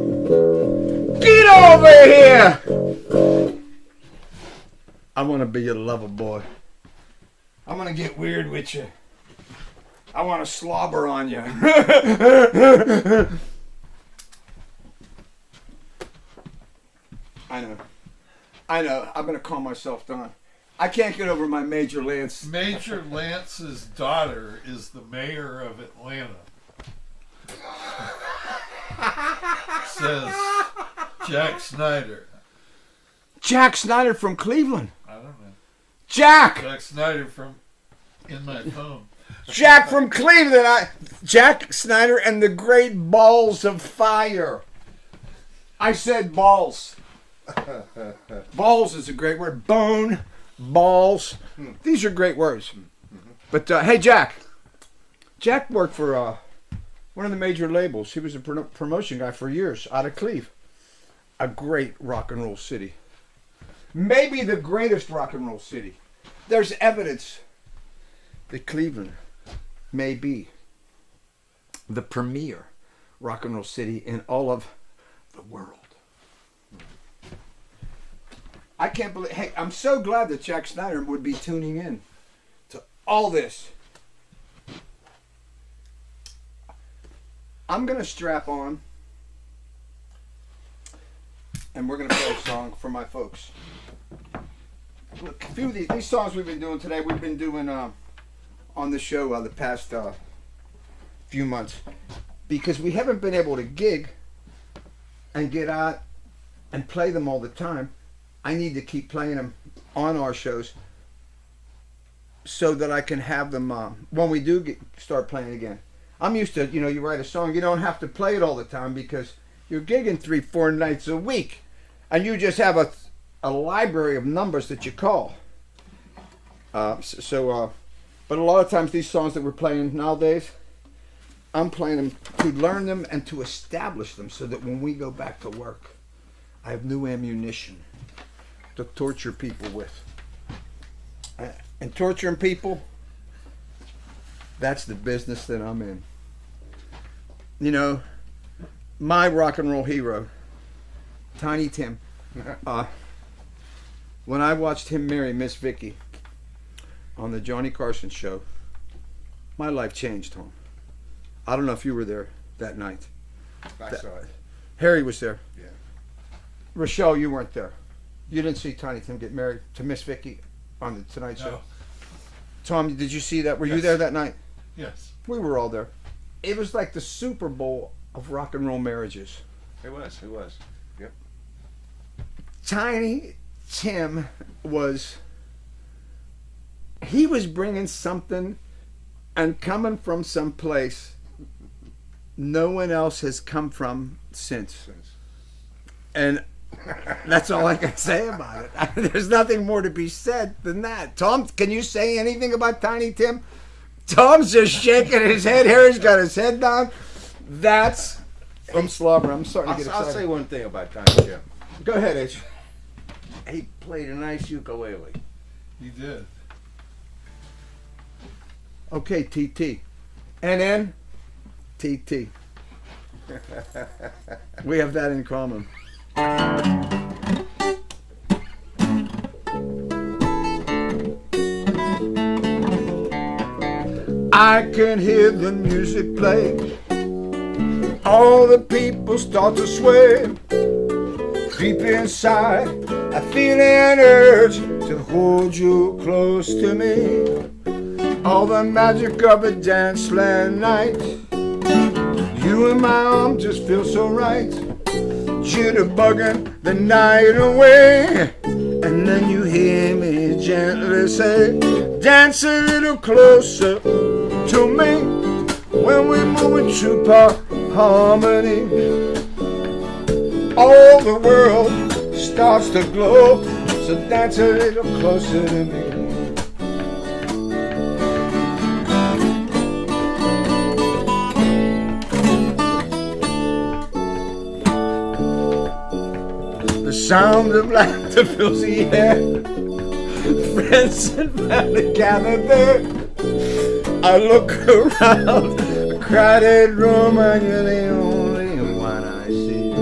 Get over here. I want to be your lover, boy. I'm going to get weird with you. I want to slobber on you. I know. I'm going to calm myself down. I can't get over my Major Lance. Major Lance's daughter is the mayor of Atlanta. Says Jack Snyder. Jack Snyder from Cleveland. I don't know. Jack Snyder from in my phone. Jack from Cleveland. Jack Snyder and the Great Balls of Fire. I said balls. Balls is a great word. Bone, balls. These are great words. But hey, Jack. Jack worked for one of the major labels. He was a promotion guy for years out of Cleveland. A great rock and roll city. Maybe the greatest rock and roll city. There's evidence that Cleveland may be the premier rock and roll city in all of the world. I can't believe, hey, I'm so glad that Jack Snyder would be tuning in to all this. I'm going to strap on and we're going to play a song for my folks. Look, a few of these songs we've been doing today, we've been doing on the show the past few months, because we haven't been able to gig and get out and play them all the time. I need to keep playing them on our shows so that I can have them when we do start playing again. I'm used to, you write a song, you don't have to play it all the time because you're gigging 3-4 nights a week and you just have a library of numbers that you call. But a lot of times these songs that we're playing nowadays, I'm playing them to learn them and to establish them so that when we go back to work, I have new ammunition to torture people with. and torturing people, that's the business that I'm in. You know, my rock and roll hero, Tiny Tim, when I watched him marry Miss Vicky on the Johnny Carson show, my life changed, Tom. I don't know if you were there that night. I saw it. Harry was there. Yeah. Rochelle, you weren't there. You didn't see Tiny Tim get married to Miss Vicky on the Tonight Show. No. Tom, did you see that? Were you Yes. there that night? Yes. We were all there. It was like the Super Bowl of rock and roll marriages. It was. Yep. Tiny Tim he was bringing something and coming from some place no one else has come from since. And that's all I can say about it. There's nothing more to be said than that. Tom, can you say anything about Tiny Tim? Tom's just shaking his head. Harry's got his head down. That's from Slobber. I'm starting to get excited. I'll say one thing about Tiny Tim. Go ahead, H. He played a nice ukulele. He did. Okay, TT. NN, TT. We have that in common. I can hear the music play. All the people start to sway. Deep inside, I feel an urge to hold you close to me. All the magic of a danceland night. You in my arms just feel so right. Jitterbugging the night away. And then you hear me gently say, dance a little closer to me. When we move into harmony, all the world starts to glow. So dance a little closer to me. The sound of laughter fills the air. Friends and family gather there. I look around a crowded room and you're the only one I see.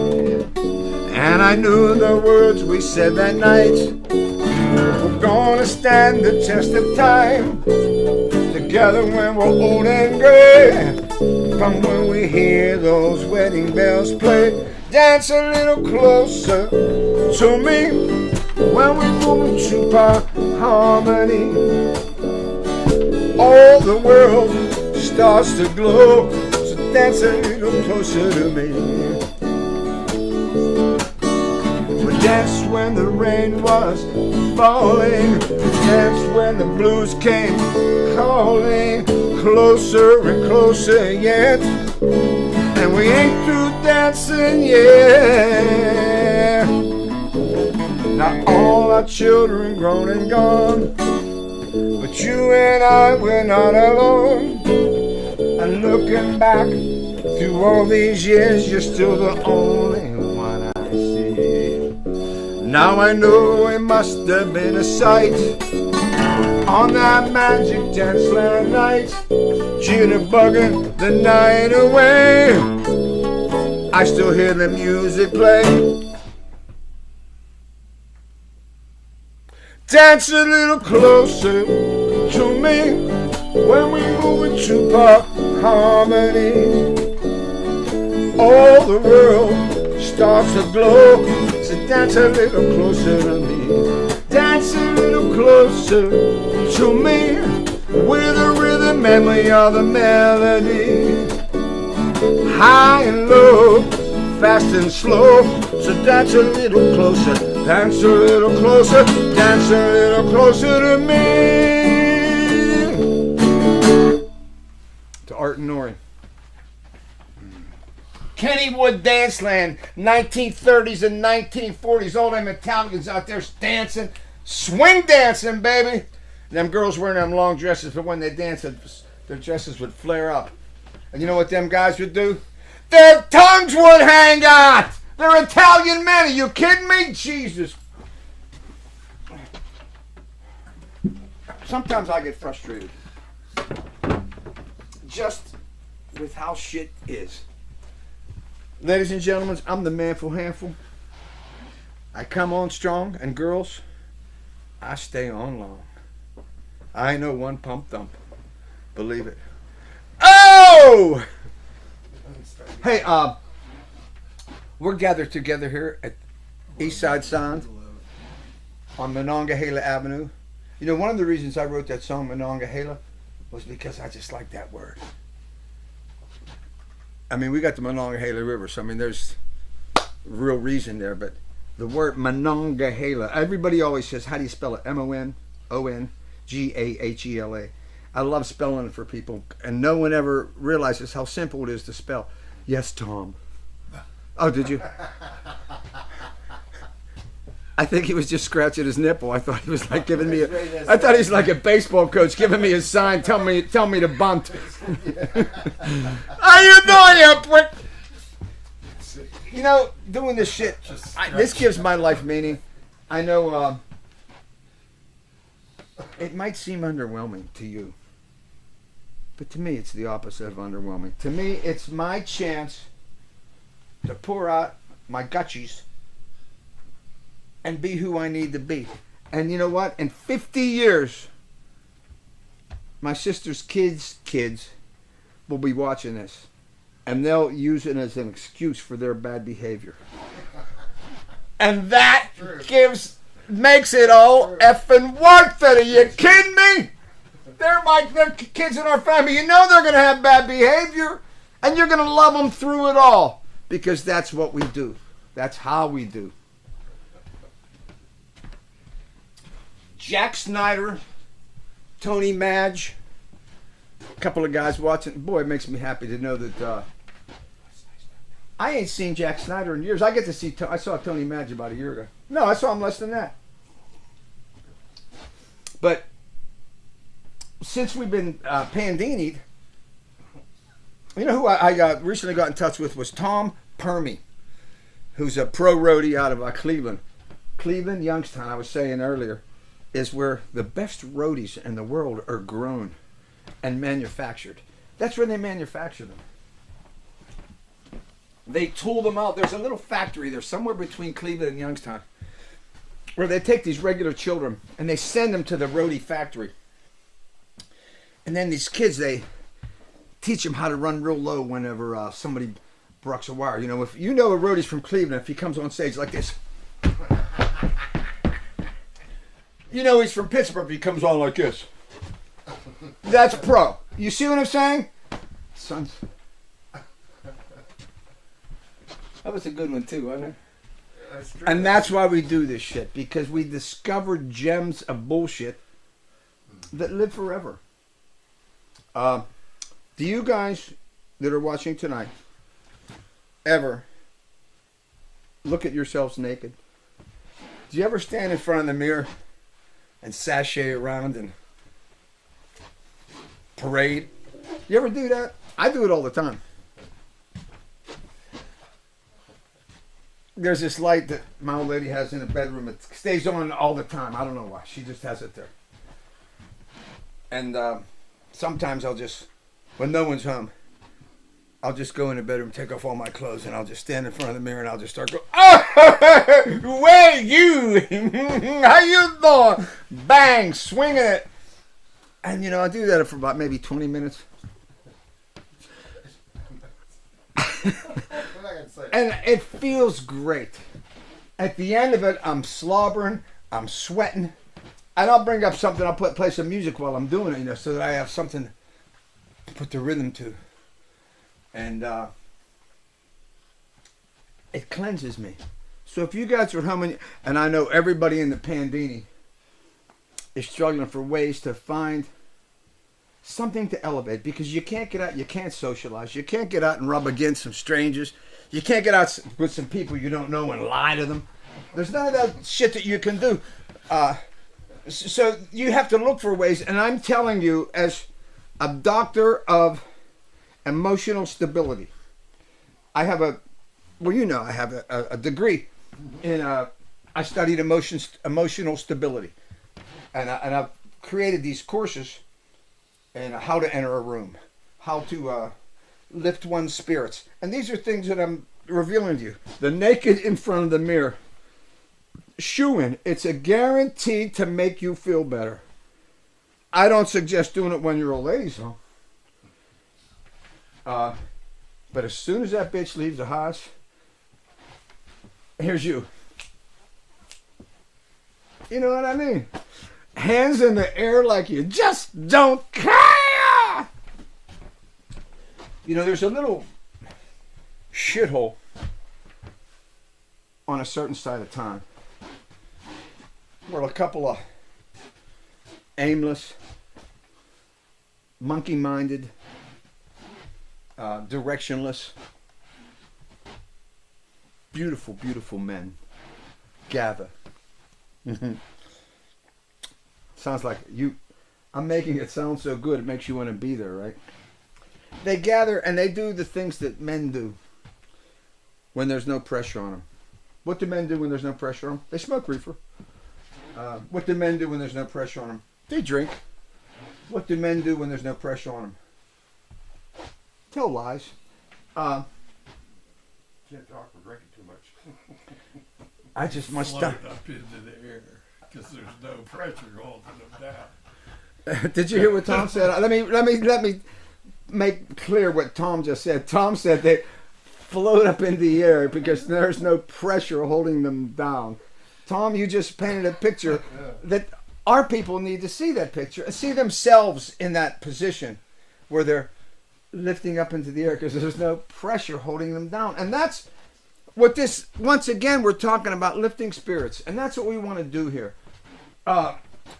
And I knew the words we said that night were gonna stand the test of time. Together when we're old and gray. From when we hear those wedding bells play. Dance a little closer to me. When we move into harmony, all the world starts to glow. So dance a little closer to me. We danced when the rain was falling. We danced when the blues came calling. Closer and closer yet. And we ain't through dancing yet. Now all our children grown and gone. But you and I, we're not alone. And looking back through all these years, you're still the only one I see. Now I know it must have been a sight on that magic danceland night, jitterbugging the night away. I still hear the music play. Dance a little closer to me when we move into harmony. All the world starts to glow. So dance a little closer to me. Dance a little closer to me with the rhythm and we are the melody. High and low, fast and slow. So dance a little closer, dance a little closer, dance a little closer to me. To Art and Nori. Kennywood Danceland, 1930s and 1940s. All them Italians out there dancing, swing dancing, baby. Them girls wearing them long dresses, but when they danced, their dresses would flare up. And you know what them guys would do? Their tongues would hang out. They're Italian men. Are you kidding me? Jesus. sometimes I get frustrated just with how shit is. Ladies and gentlemen, I'm the manful handful. I come on strong, and girls, I stay on long. I ain't no one pump thump. Believe it. Oh! Hey, we're gathered together here at Eastside Sound on Monongahela Avenue. You know, one of the reasons I wrote that song, Monongahela, was because I just like that word. I mean, we got the Monongahela River, so I mean, there's real reason there, but the word Monongahela, everybody always says, how do you spell it? Monongahela. I love spelling it for people, and no one ever realizes how simple it is to spell. Yes, Tom. Oh, did you? I think he was just scratching his nipple. I thought he was like giving me I thought he was like a baseball coach giving me a sign, tell me to bunt. How you doing, you prick? You know, doing this shit, this gives my life meaning. I know it might seem underwhelming to you, but to me it's the opposite of underwhelming. To me, it's my chance to pour out my gutsies and be who I need to be. And you know what? In 50 years, my sister's kids' will be watching this, and they'll use it as an excuse for their bad behavior. And that makes it all effing worth it. Are you kidding me? They're kids in our family. You know they're going to have bad behavior, and you're going to love them through it all, because that's what we do. That's how we do. Jack Snyder, Tony Madge, a couple of guys watching. Boy, it makes me happy to know that I ain't seen Jack Snyder in years. I saw Tony Madge about a year ago. No, I saw him less than that. But since we've been pandemied, you know who I recently got in touch with was Tom Permy, who's a pro roadie out of Cleveland. Cleveland, Youngstown, I was saying earlier, is where the best roadies in the world are grown and manufactured. That's where they manufacture them. They tool them out. There's a little factory there somewhere between Cleveland and Youngstown where they take these regular children and they send them to the roadie factory. And then these kids, they teach them how to run real low whenever somebody breaks a wire. You know, if you know a roadie's from Cleveland, if he comes on stage like this, you know he's from Pittsburgh if he comes on like this. That's pro. You see what I'm saying? Sons. That was a good one too, wasn't it? That's true. And that's why we do this shit, because we discovered gems of bullshit that live forever. Do you guys that are watching tonight ever look at yourselves naked? Do you ever stand in front of the mirror and sashay around and parade? You ever do that? I do it all the time. There's this light that my old lady has in the bedroom. It stays on all the time. I don't know why. She just has it there. And sometimes I'll just, when no one's home, I'll just go in the bedroom, take off all my clothes, and I'll just stand in front of the mirror and I'll just start going, oh, where you? How you doing? Bang, swinging it. And, you know, I do that for about maybe 20 minutes. And it feels great. At the end of it, I'm slobbering, I'm sweating, and I'll bring up something, I'll play some music while I'm doing it, you know, so that I have something to put the rhythm to. And it cleanses me. So if you guys are home, and I know everybody in the pandemic is struggling for ways to find something to elevate, because you can't get out, you can't socialize, you can't get out and rub against some strangers, you can't get out with some people you don't know and lie to them. There's none of that shit that you can do. So you have to look for ways, and I'm telling you, as a doctor of emotional stability, I have I have a degree in, I studied emotional stability, and I've created these courses and how to enter a room, how to lift one's spirits. And these are things that I'm revealing to you. The naked in front of the mirror. Shooing, it's a guarantee to make you feel better. I don't suggest doing it when you're old ladies, though. But as soon as that bitch leaves the house, here's you. You know what I mean? Hands in the air like you just don't care. You know, there's a little shithole on a certain side of town where a couple of aimless, monkey-minded, directionless, beautiful, beautiful men gather. Sounds like you. I'm making it sound so good it makes you want to be there, right? They gather and they do the things that men do when there's no pressure on them. What do men do when there's no pressure on them? They smoke reefer. What do men do when there's no pressure on them? They drink. What do men do when there's no pressure on them? Tell lies. Can't talk for drinking too much. I just must Float up into the air because there's no pressure holding them down. Did you hear what Tom said? Let me make clear what Tom just said. Tom said they float up in the air because there's no pressure holding them down. Tom, you just painted a picture that our people need to see that picture, see themselves in that position where they're lifting up into the air because there's no pressure holding them down. And that's what this, once again, we're talking about lifting spirits. And that's what we want to do here.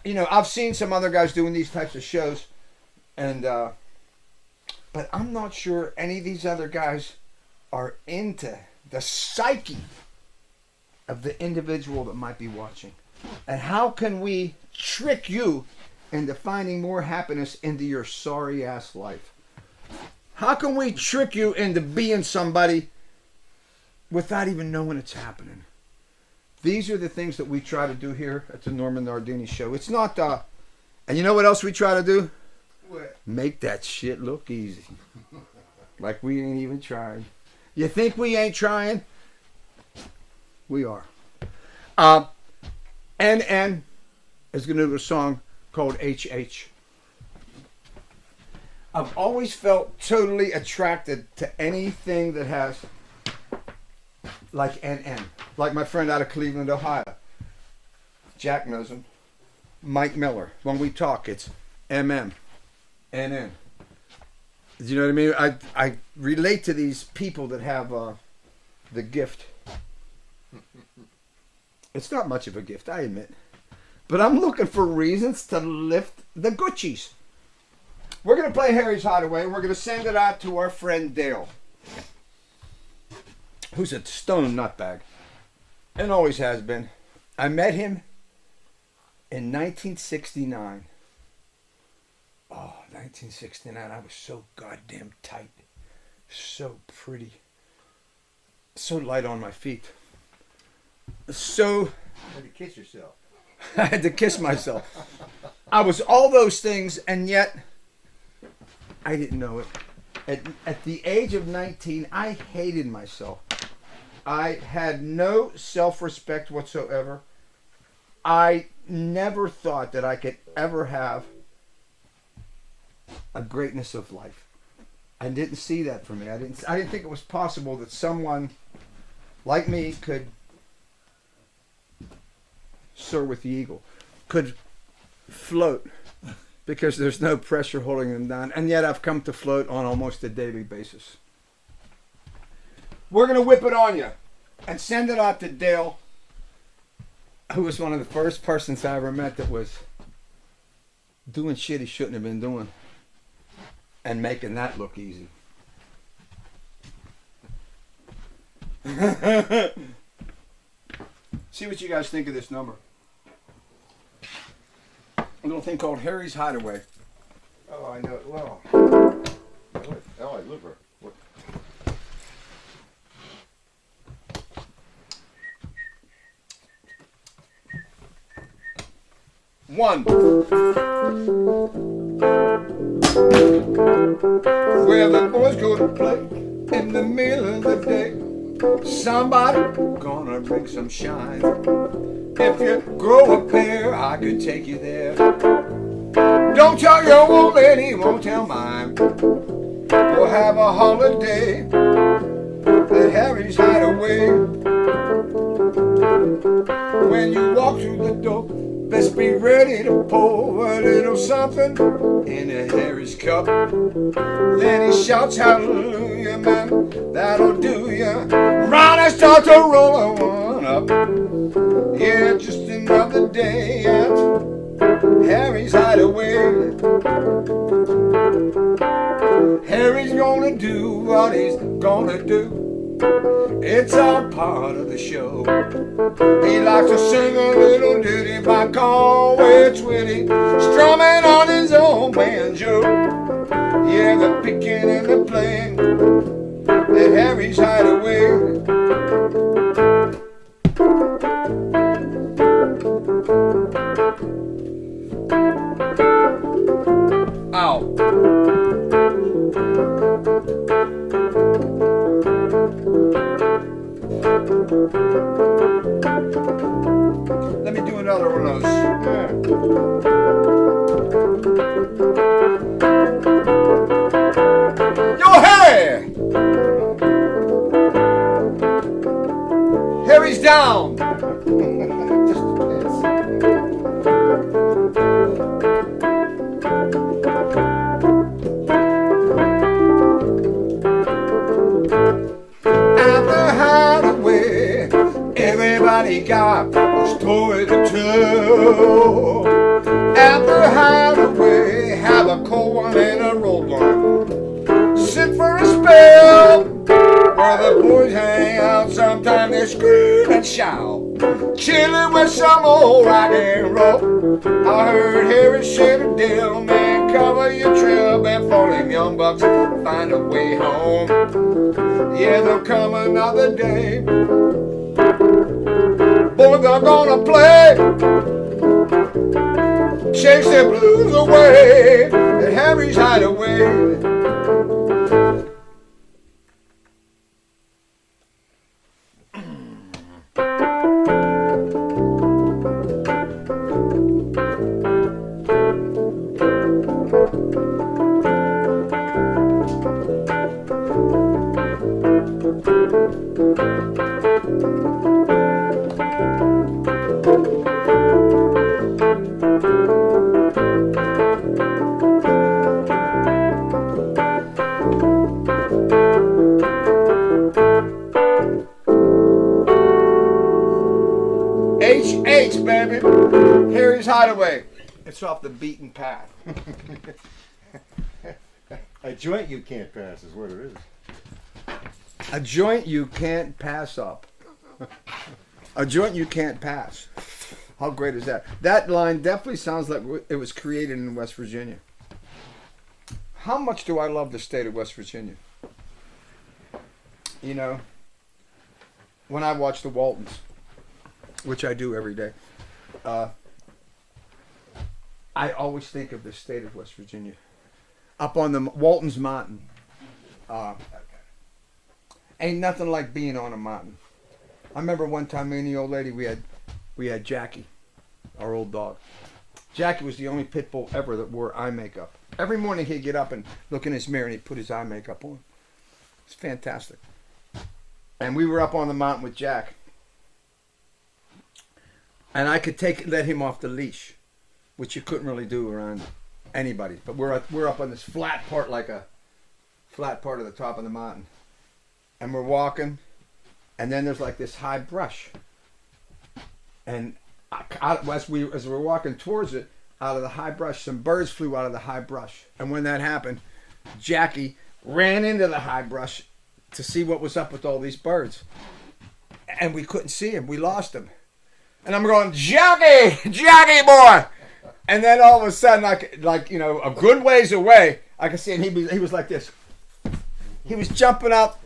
You know, I've seen some other guys doing these types of shows, and but I'm not sure any of these other guys are into the psyche of the individual that might be watching. And how can we trick you into finding more happiness into your sorry ass life? How can we trick you into being somebody without even knowing it's happening? These are the things that we try to do here at the Norman Nardini Show. It's not, and you know what else we try to do? What? Make that shit look easy. Like we ain't even trying. You think we ain't trying? We are. NN is going to do a song called HH. I've always felt totally attracted to anything that has like NN. Like my friend out of Cleveland, Ohio. Jack knows him. Mike Miller. When we talk, it's MM. NN. Do you know what I mean? I relate to these people that have the gift. It's not much of a gift, I admit. But I'm looking for reasons to lift the Gucci's. We're going to play Harry's Hideaway. We're going to send it out to our friend Dale, who's a stone nutbag and always has been. I met him in 1969. Oh, 1969. I was so goddamn tight. So pretty. So light on my feet. So You had to kiss yourself. I had to kiss myself. I was all those things, and yet I didn't know it. At the age of 19, I hated myself. I had no self-respect whatsoever. I never thought that I could ever have a greatness of life. I didn't see that for me. I didn't think it was possible that someone like me could soar with the eagle, could float because there's no pressure holding them down. And yet I've come to float on almost a daily basis. We're going to whip it on you and send it out to Dale, who was one of the first persons I ever met that was doing shit he shouldn't have been doing and making that look easy. See what you guys think of this number. A little thing called Harry's Hideaway. Oh, I know it well. Oh, I live her. What? one. Where the boys go to play in the middle of the day. Somebody gonna bring some shine. If you grow a pair, I could take you there. Don't tell your old lady, won't tell mine. We'll have a holiday at Harry's Hideaway. When you walk through the door, best be ready to pour a little something in a Harry's cup. Then he shouts hallelujah, man, that'll do ya. Round and start to roll a one up. Yeah, just another day at Harry's Hideaway. Harry's gonna do what he's gonna do. It's all part of the show. He likes to sing a little ditty by Conway Twitty, strumming on his own banjo. Yeah, the picking and the playing at Harry's Hideaway. Ow. Let me do another one of those. Yo, Harry! Harry's down. Just a piss. At the Hideaway, everybody got a story to tell. At the Hideaway, have a cold one and a rolled one. Sit for a spell where the boys hang out. Sometimes they scream and shout, chillin' with some old rock and roll. I heard Harry said a deal, man, cover your trail before them young bucks find a way home. Yeah, there'll come another day. Boys, they're gonna play, chase their blues away at Harry's Hideaway. H, baby. Harry's Hideaway. It's off the beaten path. A joint you can't pass is what it is. A joint you can't pass up. A joint you can't pass. How great is that? That line definitely sounds like it was created in West Virginia. How much do I love the state of West Virginia? You know, when I watch the Waltons, which I do every day, I always think of the state of West Virginia. Up on the Walton's Mountain. Ain't nothing like being on a mountain. I remember one time me and the old lady, we had Jackie, our old dog. Jackie was the only pit bull ever that wore eye makeup. Every morning he'd get up and look in his mirror and he'd put his eye makeup on. It's fantastic. And we were up on the mountain with Jack. And I could let him off the leash, which you couldn't really do around anybody. But we're up on this flat part, like a flat part of the top of the mountain. And we're walking, and then there's like this high brush. And as we're walking towards it, out of the high brush, some birds flew out of the high brush. And when that happened, Jackie ran into the high brush to see what was up with all these birds. And we couldn't see him. We lost him. And I'm going, Jackie boy! And then all of a sudden, like you know, a good ways away, I could see him. He was like this. He was jumping up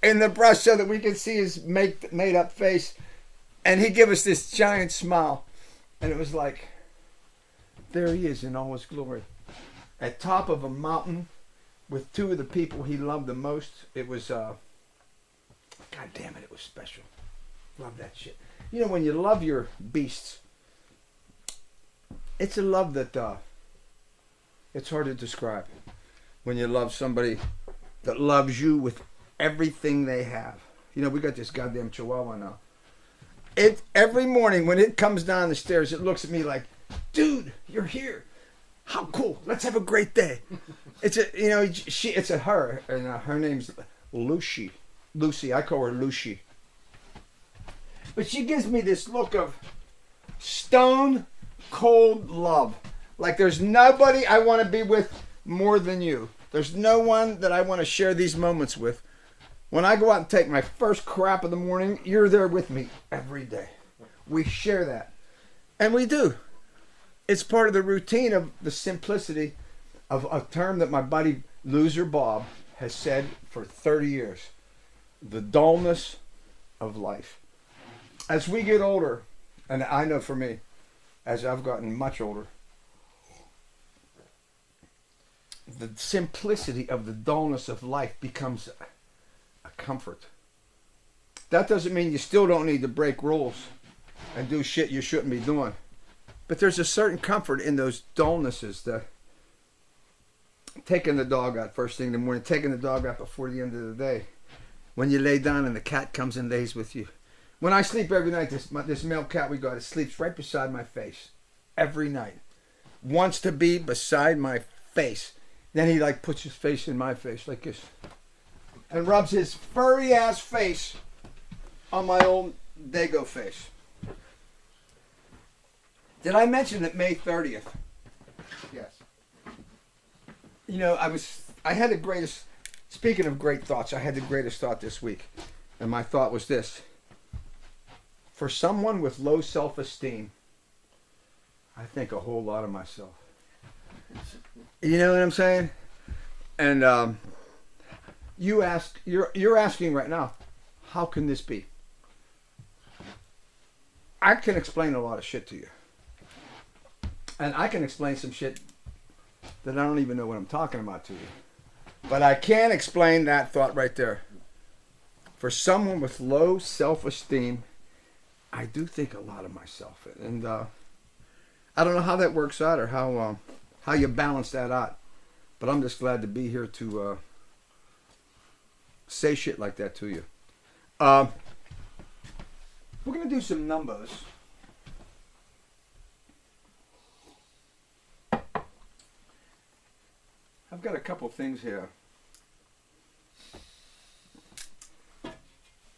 in the brush so that we could see his made up face. And he'd give us this giant smile. And it was like, there he is in all his glory. At top of a mountain with two of the people he loved the most. It was, God damn it, it was special. Love that shit. You know, when you love your beasts, it's a love that it's hard to describe. When you love somebody that loves you with everything they have. You know, we got this goddamn chihuahua now. It every morning when it comes down the stairs, it looks at me like, dude, you're here. How cool. Let's have a great day. It's a, you know, it's a her, and her name's Lucy. Lucy, I call her Lucy. But she gives me this look of stone cold love. Like there's nobody I want to be with more than you. There's no one that I want to share these moments with. When I go out and take my first crap in the morning, you're there with me every day. We share that. And we do. It's part of the routine of the simplicity of a term that my buddy Loser Bob has said for 30 years. The dullness of life. As we get older, and I know for me, as I've gotten much older, the simplicity of the dullness of life becomes a comfort. That doesn't mean you still don't need to break rules and do shit you shouldn't be doing. But there's a certain comfort in those dullnesses, that taking the dog out first thing in the morning, taking the dog out before the end of the day. When you lay down and the cat comes and lays with you. When I sleep every night, this male cat we got, it sleeps right beside my face. Every night. Wants to be beside my face. Then he like puts his face in my face like this. And rubs his furry ass face on my old Dago face. Did I mention that May 30th? Yes. You know, I had the greatest, speaking of great thoughts, I had the greatest thought this week. And my thought was this. For someone with low self-esteem, I think a whole lot of myself. You know what I'm saying? And you're asking right now, how can this be? I can explain a lot of shit to you. And I can explain some shit that I don't even know what I'm talking about to you. But I can explain that thought right there. For someone with low self-esteem, I do think a lot of myself. And I don't know how that works out or how you balance that out. But I'm just glad to be here to say shit like that to you. We're going to do some numbers. I've got a couple things here.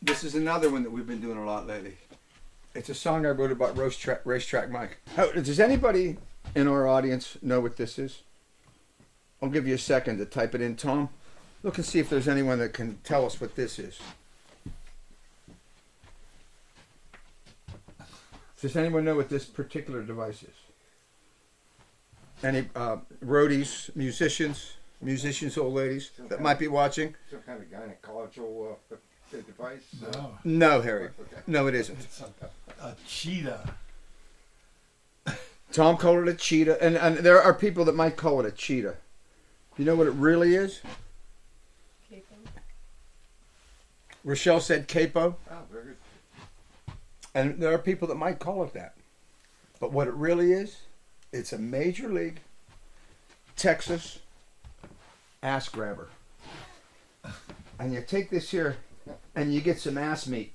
This is another one that we've been doing a lot lately. It's a song I wrote about Racetrack Mike. Does anybody in our audience know what this is? I'll give you a second to type it in, Tom. Look and see if there's anyone that can tell us what this is. Does anyone know what this particular device is? Any roadies, musicians, old ladies that might be watching? Some kind of gynecological device? No. No, Harry. Okay. No, it isn't. It's a cheetah. Tom called it a cheetah, and there are people that might call it a cheetah. You know what it really is? Capo. Rochelle said capo, Oh, very good. and there are people that might call it that. But what it really is, it's a major league Texas ass grabber. And you take this here, and you get some ass meat,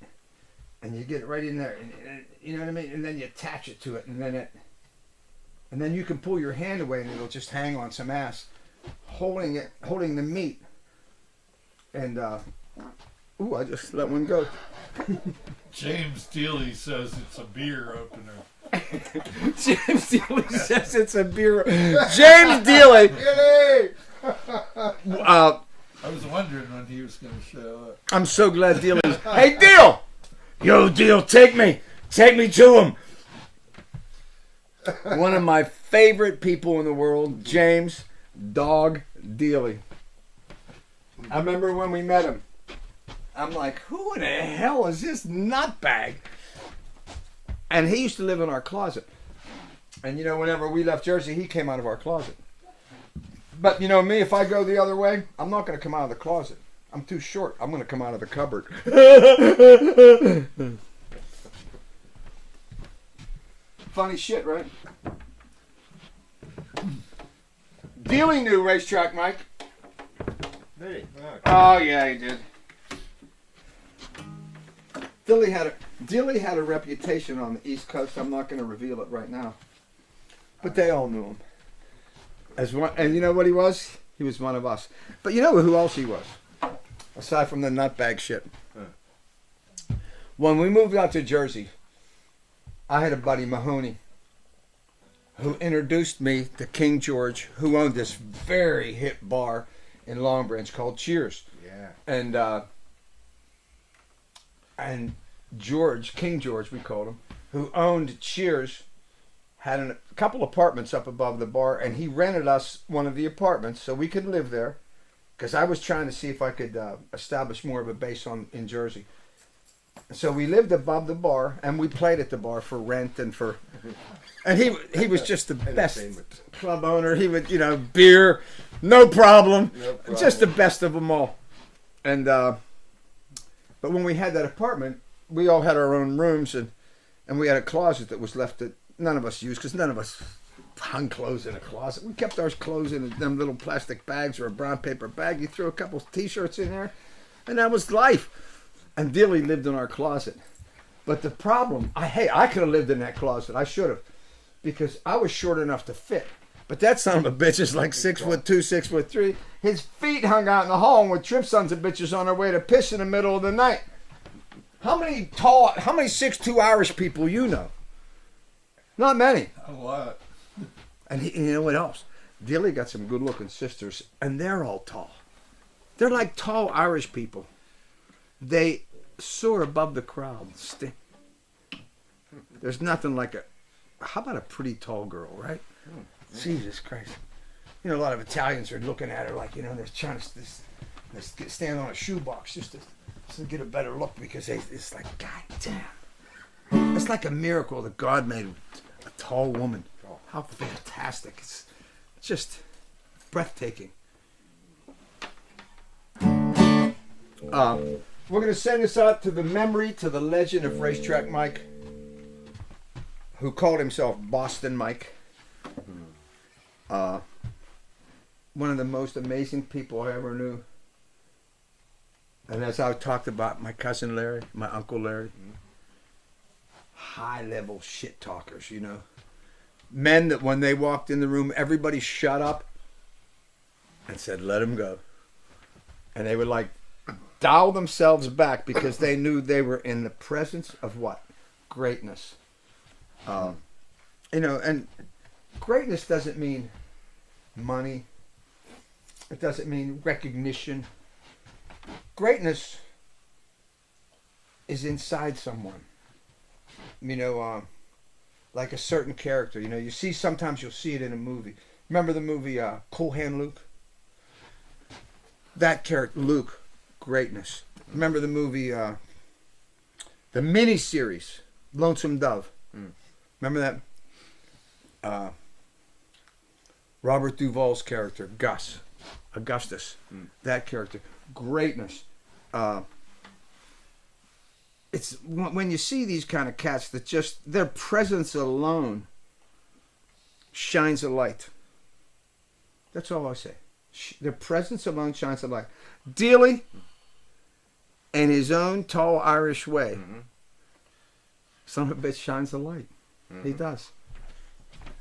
and you get it right in there, and you know what I mean? And then you attach it to it, and then you can pull your hand away, and it'll just hang on some ass, holding the meat. And ooh, I just let one go. James Dealey says it's a beer opener. James Dealey says it's a beer. James Dealey. I was wondering when he was going to show up. I'm so glad Dealey's. Hey, Deal! Yo, Deal, take me to him. One of my favorite people in the world, James Dog Dealey. I remember when we met him. I'm like, who in the hell is this nutbag? And he used to live in our closet. And you know, whenever we left Jersey, he came out of our closet. But you know me, if I go the other way, I'm not going to come out of the closet. I'm too short. I'm going to come out of the cupboard. Funny shit, right? Dealing knew Racetrack Mike. Hey, Oh yeah, he did. Dilly had a reputation on the East Coast. I'm not going to reveal it right now, but they all knew him as one. And you know what he was? He was one of us. But you know who else he was? Aside from the nutbag shit. When we moved out to Jersey, I had a buddy, Mahoney, who introduced me to King George, who owned this very hip bar in Long Branch called Cheers. Yeah. And George, King George we called him, who owned Cheers, had a couple apartments up above the bar, and he rented us one of the apartments so we could live there, because I was trying to see if I could establish more of a base in Jersey. So we lived above the bar, and we played at the bar for rent and for... And he was just the best club owner. He would, you know, beer, no problem. Just the best of them all. And but when we had that apartment, we all had our own rooms, and we had a closet that was left that none of us used, because none of us hung clothes in a closet. We kept our clothes in them little plastic bags or a brown paper bag. You threw a couple of T-shirts in there, and that was life. And Dilly lived in our closet. But the problem, I could have lived in that closet. I should have, because I was short enough to fit. But that son of a bitch is like 6'2", 6'3". His feet hung out in the hall and would trip sons of bitches on their way to piss in the middle of the night. How many 6'2" Irish people you know? Not many. A lot. And you know what else? Dilly got some good looking sisters, and they're all tall. They're like tall Irish people. They soar above the crowd. There's nothing like how about a pretty tall girl, right? Jesus Christ. You know, a lot of Italians are looking at her like, you know, they're trying to stand on a shoebox just to get a better look, because it's like, God damn. It's like a miracle that God made a tall woman. How fantastic. It's just breathtaking. We're going to send this out to the memory, to the legend of Racetrack Mike, who called himself Boston Mike. One of the most amazing people I ever knew. And as I talked about my cousin Larry, my uncle Larry, high level shit talkers, you know. Men that when they walked in the room, everybody shut up and said, let him go. And they would like dial themselves back, because they knew they were in the presence of what? Greatness. You know, and greatness doesn't mean money. It doesn't mean recognition. Greatness is inside someone. You know, like a certain character. You know, sometimes you'll see it in a movie. Remember the movie Cool Hand Luke? That character, Luke, greatness. Remember the movie, the mini-series, Lonesome Dove? Remember that? Robert Duvall's character, Augustus. That character, greatness. It's when you see these kind of cats that just their presence alone shines a light. That's all I say. Their presence alone shines a light. Dealey, in his own tall Irish way, son of a bitch shines a light. He does.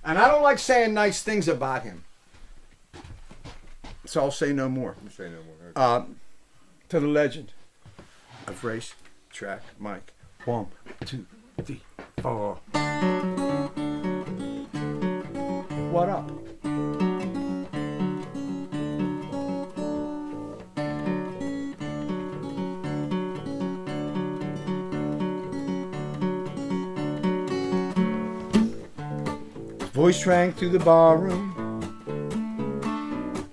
And I don't like saying nice things about him, so I'll say no more. Say no more. Okay. To the legend of Racetrack Mike. 1, 2, 3, 4. What up? Voice rang through the barroom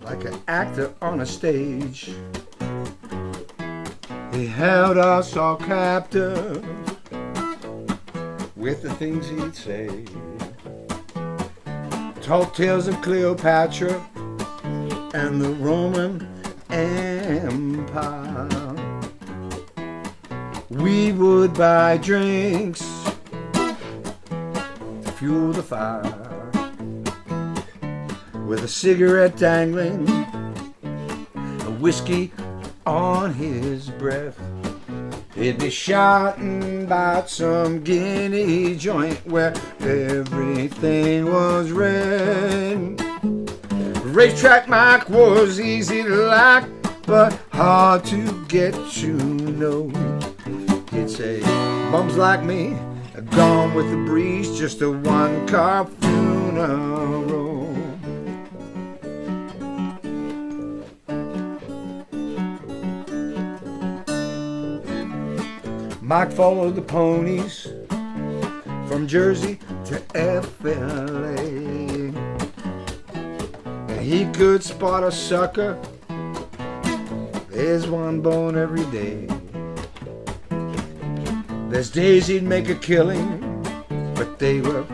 like an actor on a stage. He held us all captive with the things he'd say. Tall tales of Cleopatra and the Roman Empire. We would buy drinks to fuel the fire, with a cigarette dangling, a whiskey on his breath. He'd be shouting about some Guinea joint where everything was red. Racetrack Mike was easy to like, but hard to get to know. He'd say, bums like me, gone with the breeze, just a one-car funeral. Mike followed the ponies from Jersey to FLA. And he could spot a sucker. There's one born every day. There's days he'd make a killing, but they were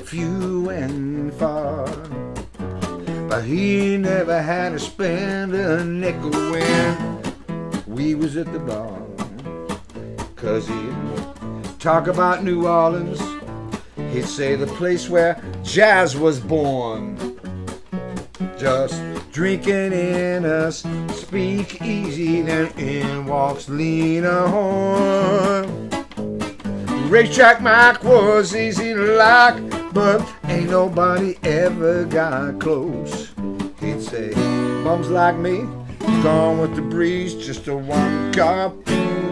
few and far. But he never had to spend a nickel when we was at the bar. 'Cause he'd talk about New Orleans. He'd say the place where jazz was born. Just drinking in a speakeasy, then in walks Lena Horne. Racetrack Mike was easy to like, but ain't nobody ever got close. He'd say, bums like me, gone with the breeze, just a one-car funeral.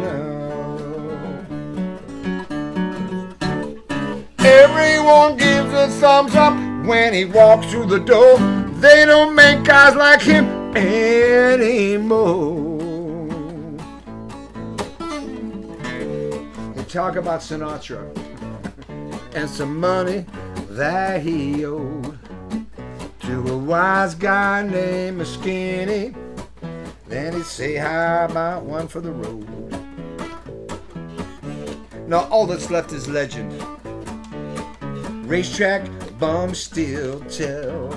Everyone gives a thumbs up when he walks through the door. They don't make guys like him anymore. They talk about Sinatra and some money that he owed to a wise guy named Skinny. Then he'd say, how about one for the road? Now all that's left is legend. Racetrack bums still tell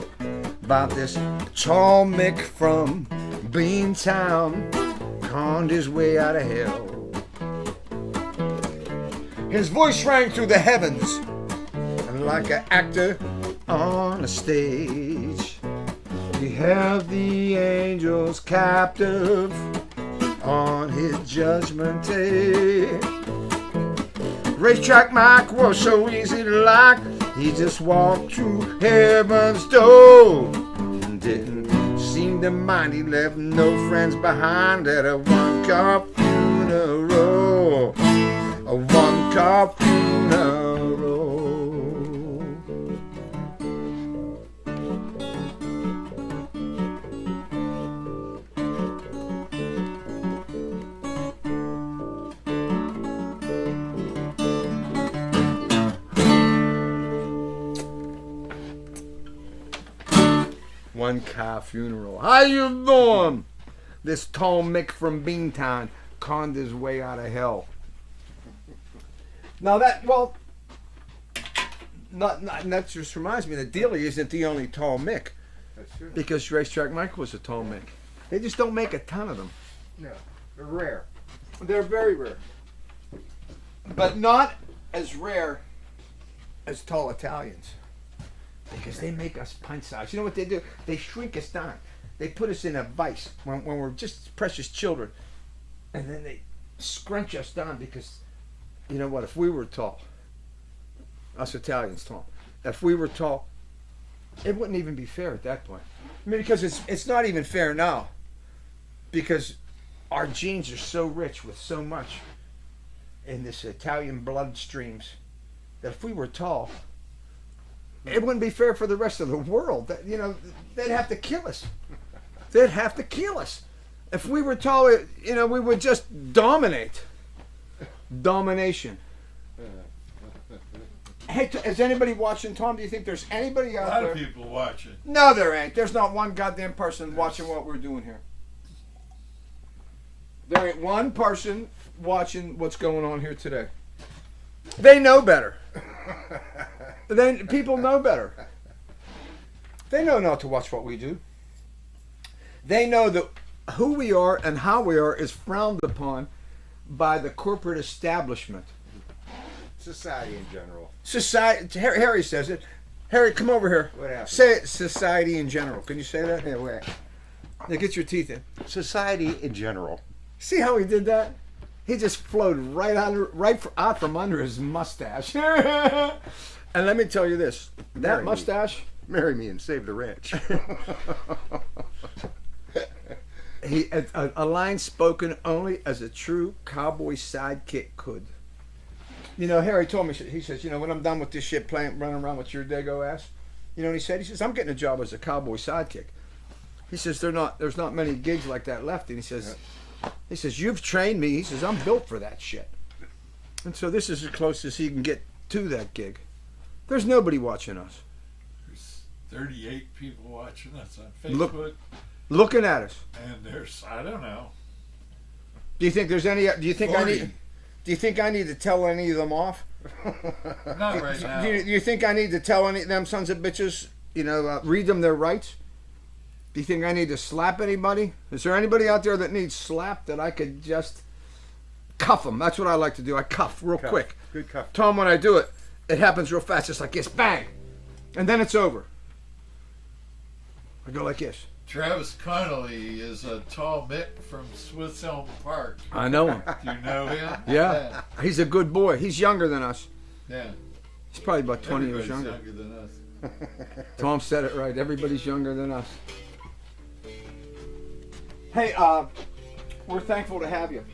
about this tall Mick from Beantown, conned his way out of hell. His voice rang through the heavens, and like an actor on a stage, he held the angels captive on his judgment day. Racetrack Mike was so easy to like, he just walked through heaven's door. Didn't seem to mind, he left no friends behind at a one-car funeral. A one-car funeral. One-car funeral. How you doing? This tall Mick from Beantown conned his way out of hell. Now that, well, that just reminds me that Dealey isn't the only tall Mick. That's true. Because Racetrack Mike was a tall Mick. They just don't make a ton of them. No, they're rare. They're very rare. But not as rare as tall Italians. Because they make us pint size. You know what they do? They shrink us down. They put us in a vice when we're just precious children. And then they scrunch us down because, you know what, if we were tall, us Italians tall, if we were tall, it wouldn't even be fair at that point. I mean, because it's not even fair now. Because our genes are so rich with so much in this Italian bloodstreams that if we were tall, it wouldn't be fair for the rest of the world. That, you know, they'd have to kill us. They'd have to kill us. If we were tall, you know, we would just dominate. Domination. Hey, is anybody watching, Tom? Do you think there's anybody out A lot there? of people watching. No, there ain't. There's not one goddamn person watching what we're doing here. There ain't one person watching what's going on here today. They know better. Then people know better. They know not to watch what we do. They know that who we are and how we are is frowned upon by the corporate establishment. Society in general. Society. Harry says it. Harry, come over here. What happened? Say it. Society in general. Can you say that? Here, wait. Now get your teeth in. Society in general. See how he did that? He just flowed right out from under his mustache. And let me tell you this: that Marry me. mustache. Marry me and save the ranch. A line spoken only as a true cowboy sidekick could. You know, Harry told me, he says, you know, when I'm done with this shit running around with your dago ass, you know what he said? He says, I'm getting a job as a cowboy sidekick. He says, there's not many gigs like that left. And he says, you've trained me. He says, I'm built for that shit. And so this is as close as he can get to that gig. There's nobody watching us. There's 38 people watching us on Facebook. Looking at us. And there's, I don't know. Do you think there's any, do you think 40. Do you think I need to tell any of them off? Not right now. Do you think I need to tell any of them sons of bitches, you know, read them their rights? Do you think I need to slap anybody? Is there anybody out there that needs slapped that I could just cuff them? That's what I like to do. I cuff real quick. Good cuff. Tell them when I do it, it happens real fast. Just like this, bang. And then it's over. I go like this. Travis Connolly is a tall Mick from Swiss Elm Park. I know him. Do you know him? Yeah. He's a good boy. He's younger than us. Yeah. He's probably about 20 Everybody's years younger. than us. Tom said it right. Everybody's younger than us. Hey, we're thankful to have you.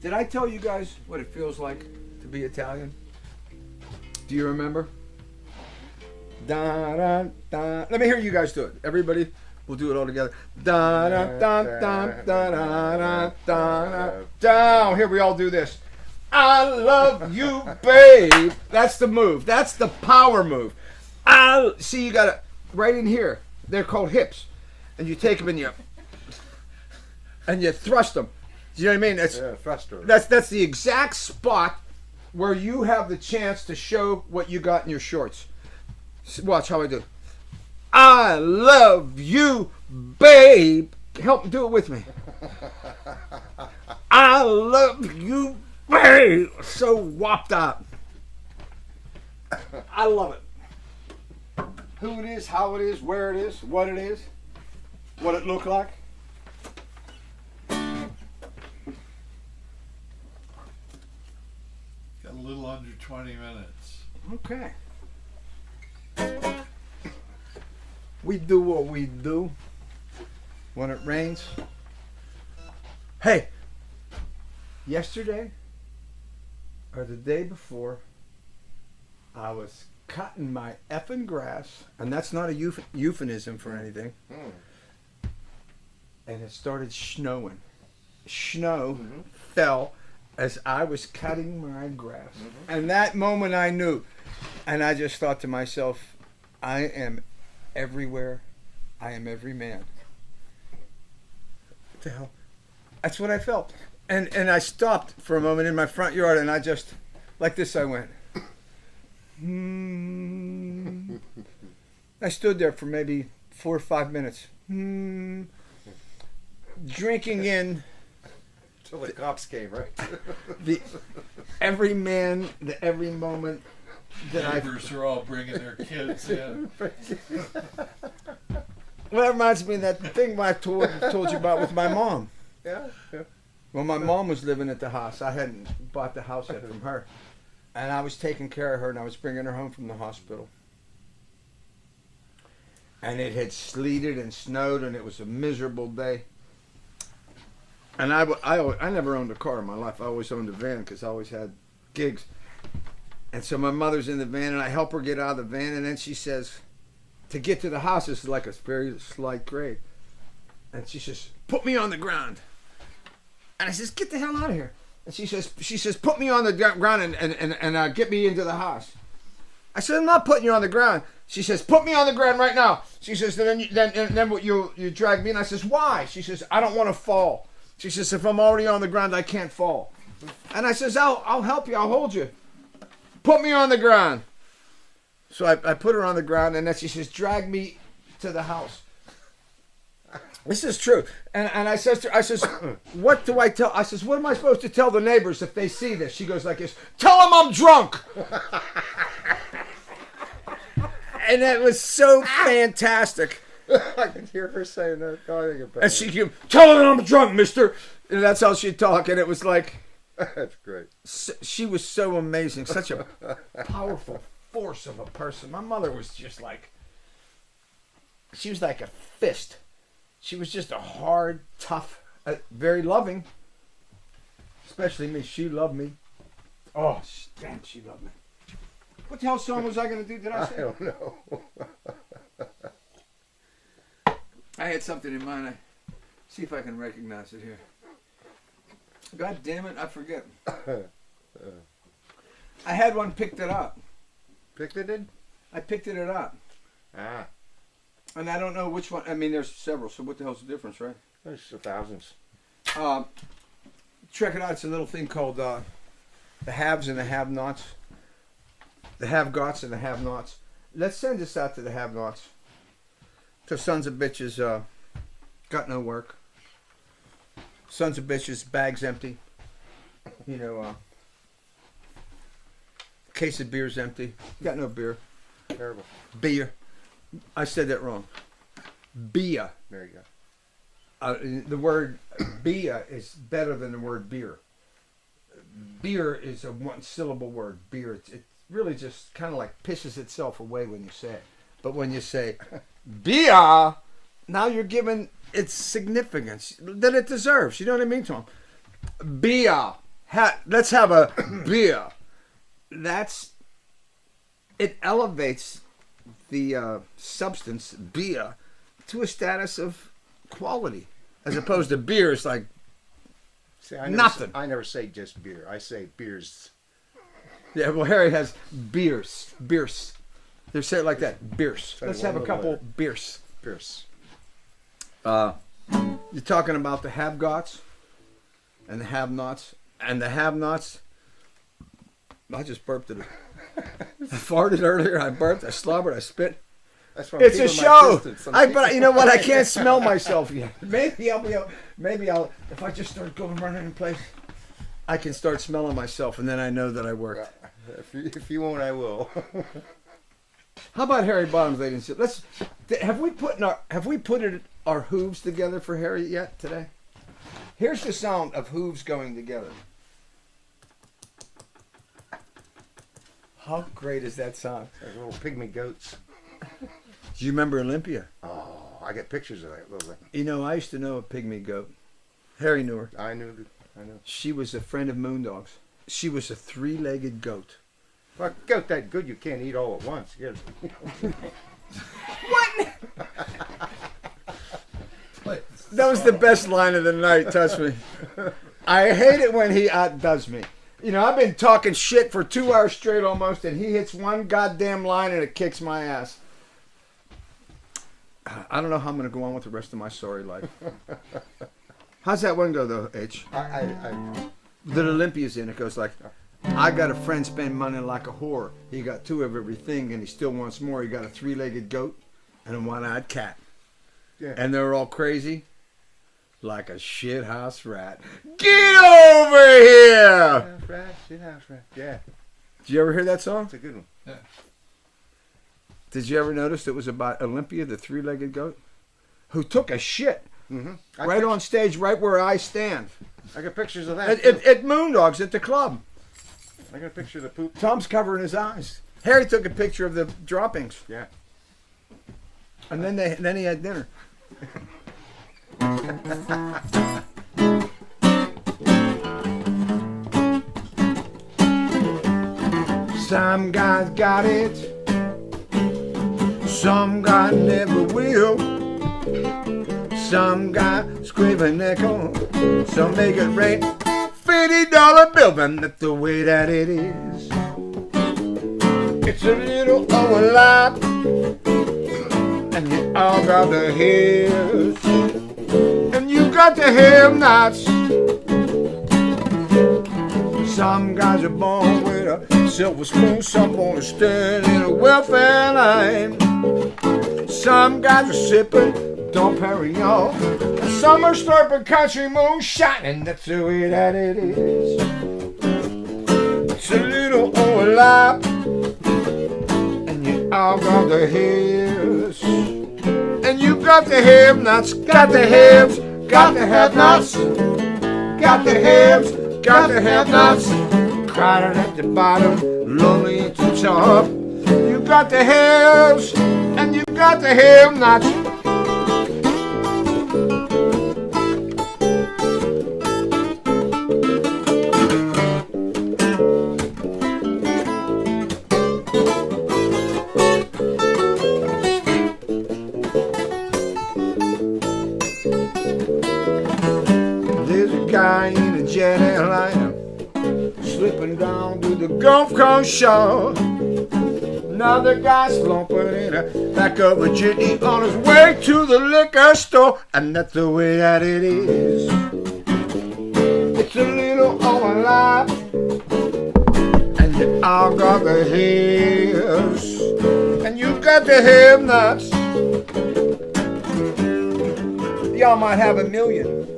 Did I tell you guys what it feels like to be Italian? Do you remember? Da, da, da. Let me hear you guys do it. Everybody, we'll do it all together. Da, da, da, da, da, da, da, da, da. Here we all do this. I love you, babe. That's the move. That's the power move. See, you got it right in here. They're called hips, and you take them and you thrust them. Do you know what I mean? Thruster. That's the exact spot where you have the chance to show what you got in your shorts. Watch how I do. I love you, babe. Help do it with me. I love you, babe. So whopped up. I love it. Who it is, how it is, where it is, what it looked like. Got a little under 20 minutes. Okay. We do what we do when it rains. Hey, yesterday or the day before, I was cutting my effing grass, and that's not a euphemism for anything. And it started snowing. Snow fell as I was cutting my grass. And that moment I knew. And I just thought to myself, I am everywhere. I am every man. What the hell? That's what I felt. And I stopped for a moment in my front yard, and I just, like this, I went. I stood there for maybe 4 or 5 minutes. Drinking in Till the cops came, right? every man, every moment that I. Neighbors are all bringing their kids in. Well, that reminds me of that thing I told you about with my mom. Yeah. Well, my mom was living at the house. I hadn't bought the house yet from her. And I was taking care of her, and I was bringing her home from the hospital. And it had sleeted and snowed, and it was a miserable day. And I never owned a car in my life. I always owned a van because I always had gigs. And so my mother's in the van, and I help her get out of the van, and then she says, to get to the house, it's like a very slight grade. And she says, put me on the ground. And I says, get the hell out of here. And she says, put me on the ground and get me into the house. I said, I'm not putting you on the ground. She says, put me on the ground right now. She says, then you drag me. And I says, why? She says, I don't want to fall. She says, if I'm already on the ground, I can't fall. And I says, I'll help you. I'll hold you. Put me on the ground. So I put her on the ground, and then she says, drag me to the house. This is true. And I says to her, I says, what do I tell? I says, what am I supposed to tell the neighbors if they see this? She goes like this, tell them I'm drunk. And that was so fantastic. I can hear her saying that. God, I think about And she came, tell them I'm drunk, mister. And that's how she'd talk. And it was like, That's great. she was so amazing. Such a powerful force of a person. My mother was just like, she was like a fist. She was just a hard, tough, very loving. Especially me. She loved me. Oh, damn, she loved me. What the hell song was I going to do? Did I say? I don't know. I had something in mind. See if I can recognize it here. God damn it, I forget. I had one, picked it up. Picked it in? I picked it up. Ah. And I don't know which one. I mean, there's several, so what the hell's the difference, right? There's thousands. Check it out. It's a little thing called the haves and the have-nots. The have-gots and the have-nots. Let's send this out to the have-nots. To sons of bitches, got no work. Sons of bitches, bags empty. You know, case of beer's empty. Got no beer. Terrible. Beer. I said that wrong. Beer. There you go. The word beer is better than the word beer. Beer is a one-syllable word. Beer. It really just kind of like pisses itself away when you say it. But when you say beer, now you're giving its significance that it deserves. You know what I mean, Tom? Beer. Let's have a beer. It elevates the substance, beer, to a status of quality. As opposed to beer, it's like See, nothing. I never say just beer. I say beers. Yeah, well, Harry has beers. Beers. They say it like that. Beers. Let's have a couple beers. Beers. You're talking about the have-gots and the have-nots. And the have-nots, I just burped it. I farted earlier, I burped, I slobbered, I spit. That's why It's a show. But you know what? I can't smell myself yet. Maybe I'll. If I just start going running in place, I can start smelling myself, and then I know that I worked. If you won't, I will. How about Harry Bottoms, ladies and gentlemen? Have we put our hooves together for Harry yet today? Here's the sound of hooves going together. How great is that sound? Like little pygmy goats. Do you remember Olympia? Oh, I got pictures of that little thing. You know, I used to know a pygmy goat. Harry knew her. I knew. She was a friend of Moondog's. She was a three-legged goat. Well, a goat that good you can't eat all at once. You What? That was the best line of the night, touch me. I hate it when he outdoes me. You know, I've been talking shit for 2 hours straight almost, and he hits one goddamn line and it kicks my ass. I don't know how I'm going to go on with the rest of my sorry life. How's that one go, though, H? That Olympia's in, it goes like, I got a friend spend money like a whore. He got 2 of everything, and he still wants more. He got a 3-legged goat and a 1-eyed cat. Yeah. And they're all crazy like a shithouse rat. Get over here! Shithouse rat. Yeah. Did you ever hear that song? It's a good one. Yeah. Did you ever notice it was about Olympia, the 3-legged goat, who took a shit right on stage, right where I stand. I got pictures of that. At Moondogs at the club. I got a picture of the poop. Tom's covering his eyes. Harry took a picture of the droppings. Yeah. And then he had dinner. Some guys got it, some guy never will. Some guy scrape a nickel, some make it rain. $50 bill, and that's the way that it is. It's a little of a lot, and you all got the hairs, and you got the have-nots. Some guys are born with a silver spoons up on a stand in a welfare line. Some guys are sipping Dom Perignon. Some are slurping country moonshine, and that's the way that it is. It's a little overlap, and you all got the hips, and you got the have-nots, got the haves, got the have-nots, got the haves, got the have-nots. Crowded at the bottom, lonely at the top. You got the haves, and you got the have-nots. There's a guy in a jet airliner slipping down to the Gulf Coast shore. Another guy slumping in the back of a jitney on his way to the liquor store, and that's the way that it is. It's a little overlap, and you all got the hips, and you got the have-nots. Y'all might have $1 million.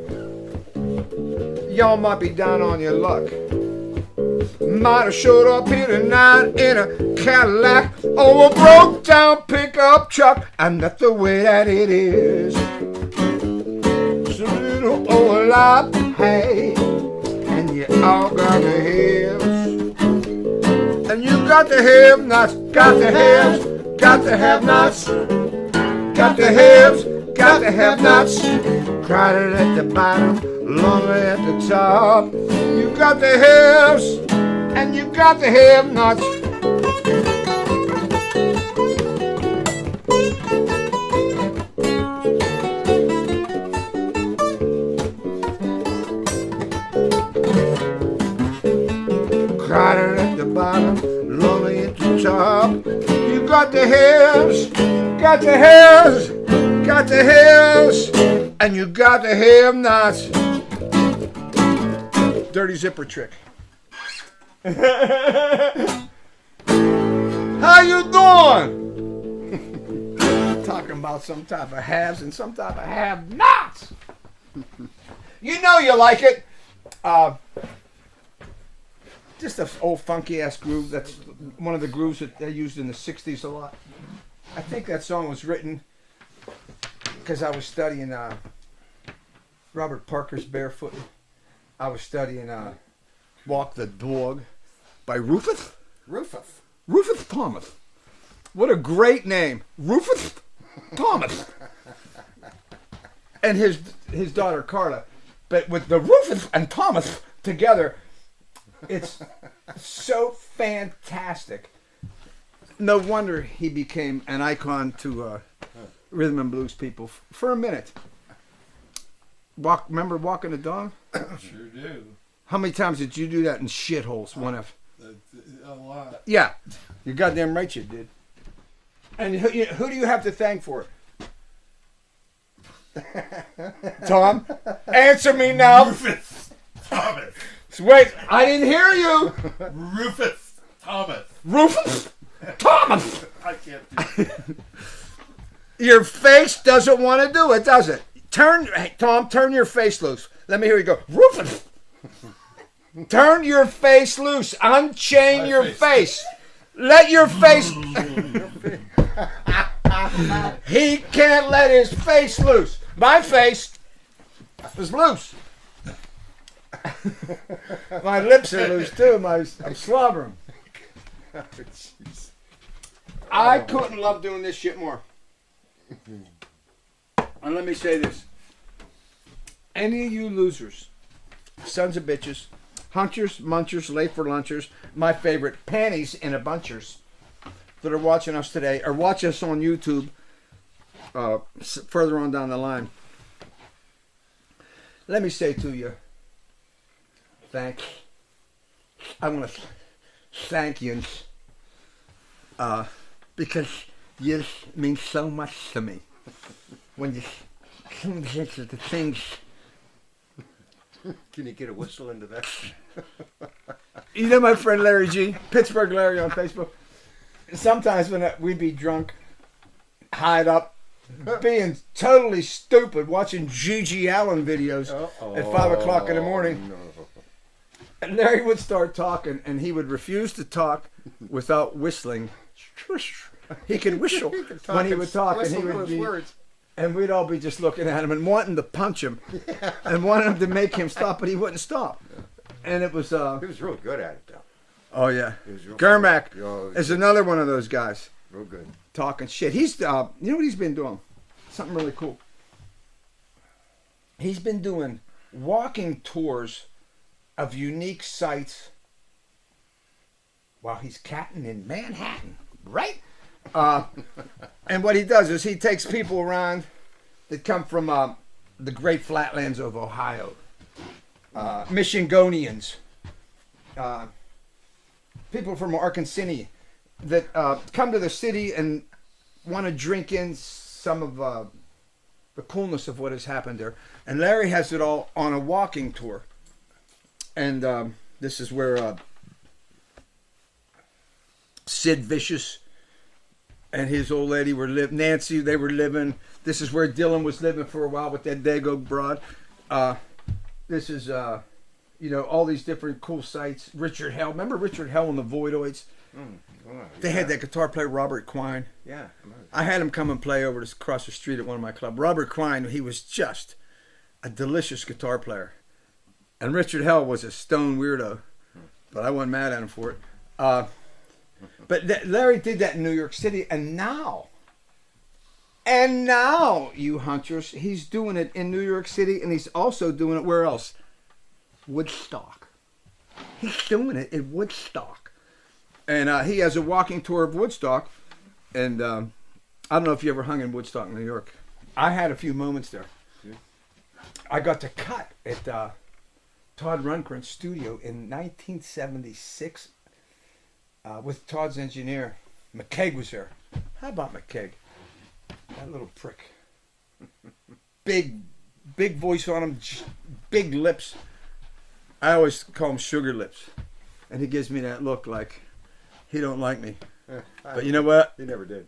Y'all might be down on your luck. Might have showed up here tonight in a Cadillac or a broke down pickup truck, and that's the way that it is. It's a little overlap, hey, and you all got the hips, and you got the have-nots, got the haves, got the have-nots, got the haves, got the have-nots. Crowded at the bottom, lonely at the top. You got the haves, and you got the have-nots. Crowded at the bottom, lonely at the top. You got the haves, got the haves, got the haves, and you got the have-nots. Dirty zipper trick. How you doing? Talking about some type of haves and some type of have-nots. You know you like it. Just an old funky ass groove. That's one of the grooves that they used in the 60s a lot. I think that song was written because I was studying Robert Parker's Barefoot. I was studying Walk the Dog by Rufus Thomas. What a great name. Rufus Thomas. And his daughter Carla. But with the Rufus and Thomas together, it's so fantastic. No wonder he became an icon to rhythm and blues people for a minute. Remember Walking the Dog? Sure do. How many times did you do that in shitholes? A lot. Yeah, you're goddamn right you did. And who do you have to thank for it? Tom, answer me now. Rufus Thomas. Wait, I didn't hear you. Rufus Thomas. Rufus Thomas. I can't do it. Your face doesn't want to do it, does it? Hey, Tom, turn your face loose. Let me hear you go. Rufus. Turn your face loose. Unchain your face. Let your face. He can't let his face loose. My face is loose. My lips are loose too. I'm slobbering. I couldn't love doing this shit more. And let me say this. Any of you losers, sons of bitches, hunchers, munchers, late for lunchers, my favorite, panties in a bunchers, that are watching us today, or watch us on YouTube further on down the line. Let me say to you, thanks. I want to thank you because you mean so much to me. When you, some of the things Can you get a whistle into that? You know my friend Larry G, Pittsburgh Larry on Facebook. Sometimes when we'd be drunk, high up, being totally stupid, watching G.G. Allen videos at 5 o'clock in the morning. No. And Larry would start talking, and he would refuse to talk without whistling. He could whistle when he would talk, and he would be, and we'd all be just looking at him and wanting to punch him, and wanting him to make him stop, but he wouldn't stop. And it was. He was real good at it, though. Oh yeah, He was real Germack good. is another one of those guys Real good. talking shit. He's, you know what he's been doing? Something really cool. He's been doing walking tours of unique sites while he's catting in Manhattan, right? And what he does is he takes people around that come from the great flatlands of Ohio, Michigonians, people from Arkansas that come to the city and want to drink in some of the coolness of what has happened there. And Larry has it all on a walking tour. And this is where Sid Vicious and his old lady were living. Nancy, they were living. This is where Dylan was living for a while with that Dago broad. This is, you know, all these different cool sites. Richard Hell. Remember Richard Hell and the Voidoids? They had that guitar player, Robert Quine. Yeah. I had him come and play over across the street at one of my clubs. Robert Quine, he was just a delicious guitar player. And Richard Hell was a stone weirdo, but I wasn't mad at him for it. But Larry did that in New York City, and now, you hunters, he's doing it in New York City, and he's also doing it where else? Woodstock. He's doing it in Woodstock. And he has a walking tour of Woodstock, and I don't know if you ever hung in Woodstock, New York. I had a few moments there. I got to cut at Todd Rundgren's studio in 1976 with Todd's engineer. McKeag was there. How about McKeag? That little prick. Big voice on him, big lips. I always call him sugar lips. And he gives me that look like he don't like me. But you know what? He never did.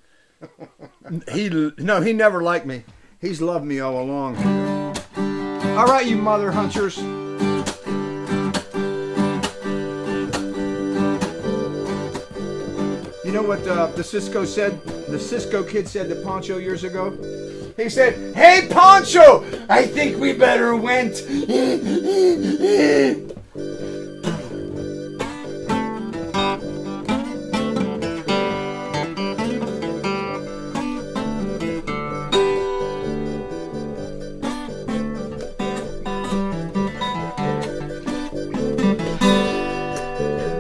He never liked me. He's loved me all along. All right, you mother hunters. You know what the Cisco said? The Cisco kid said to Poncho years ago? He said, "Hey, Poncho, I think we better went."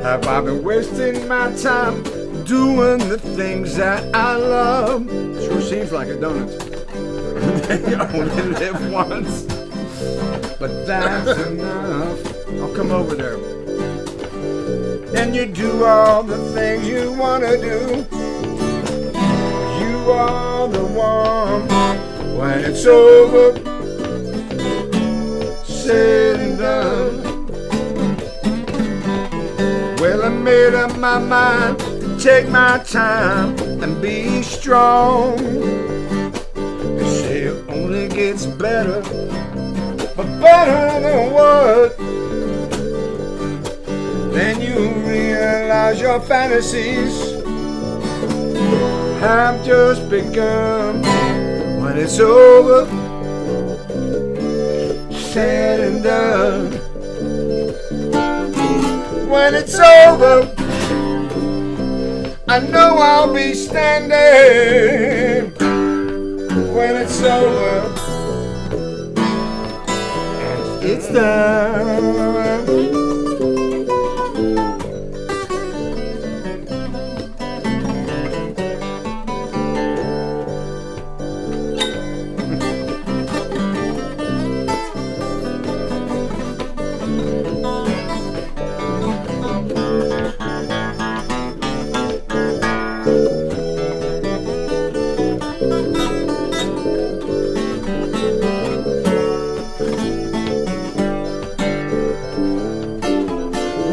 Have I been wasting my time doing the things that I love? Sure seems like it, don't it? You only live once, but that's enough. I'll come over there. And you do all the things you want to do. You are the one. When it's over, said and done. Well, I made up my mind to take my time and be strong. They say it only gets better, but better than what? Then you realize your fantasies have just begun. When it's over, said and done. When it's over, I know I'll be standing. When it's over, it's done.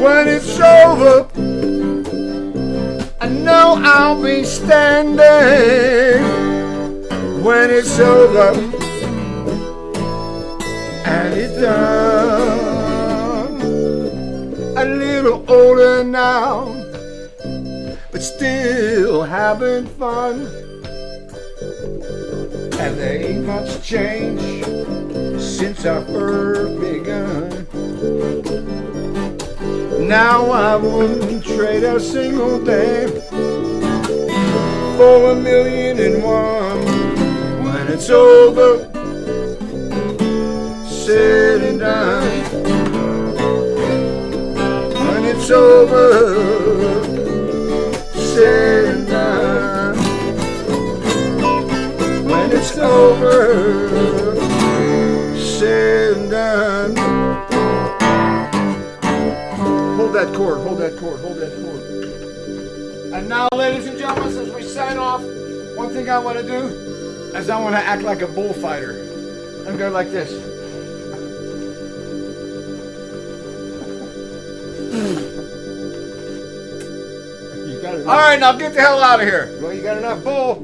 When it's over, I know I'll be standing. When it's over and it's done, a little older now, but still having fun. And there ain't much change since I first begun. Now I wouldn't trade a single day for 1,000,001. When it's over, said and done. When it's over, said and done. When it's over, said and done. Hold that chord, hold that chord, hold that chord. And now, ladies and gentlemen, as we sign off, one thing I want to do is I want to act like a bullfighter. I'm going like this. You got it. All right, now get the hell out of here. Well, you got enough bull.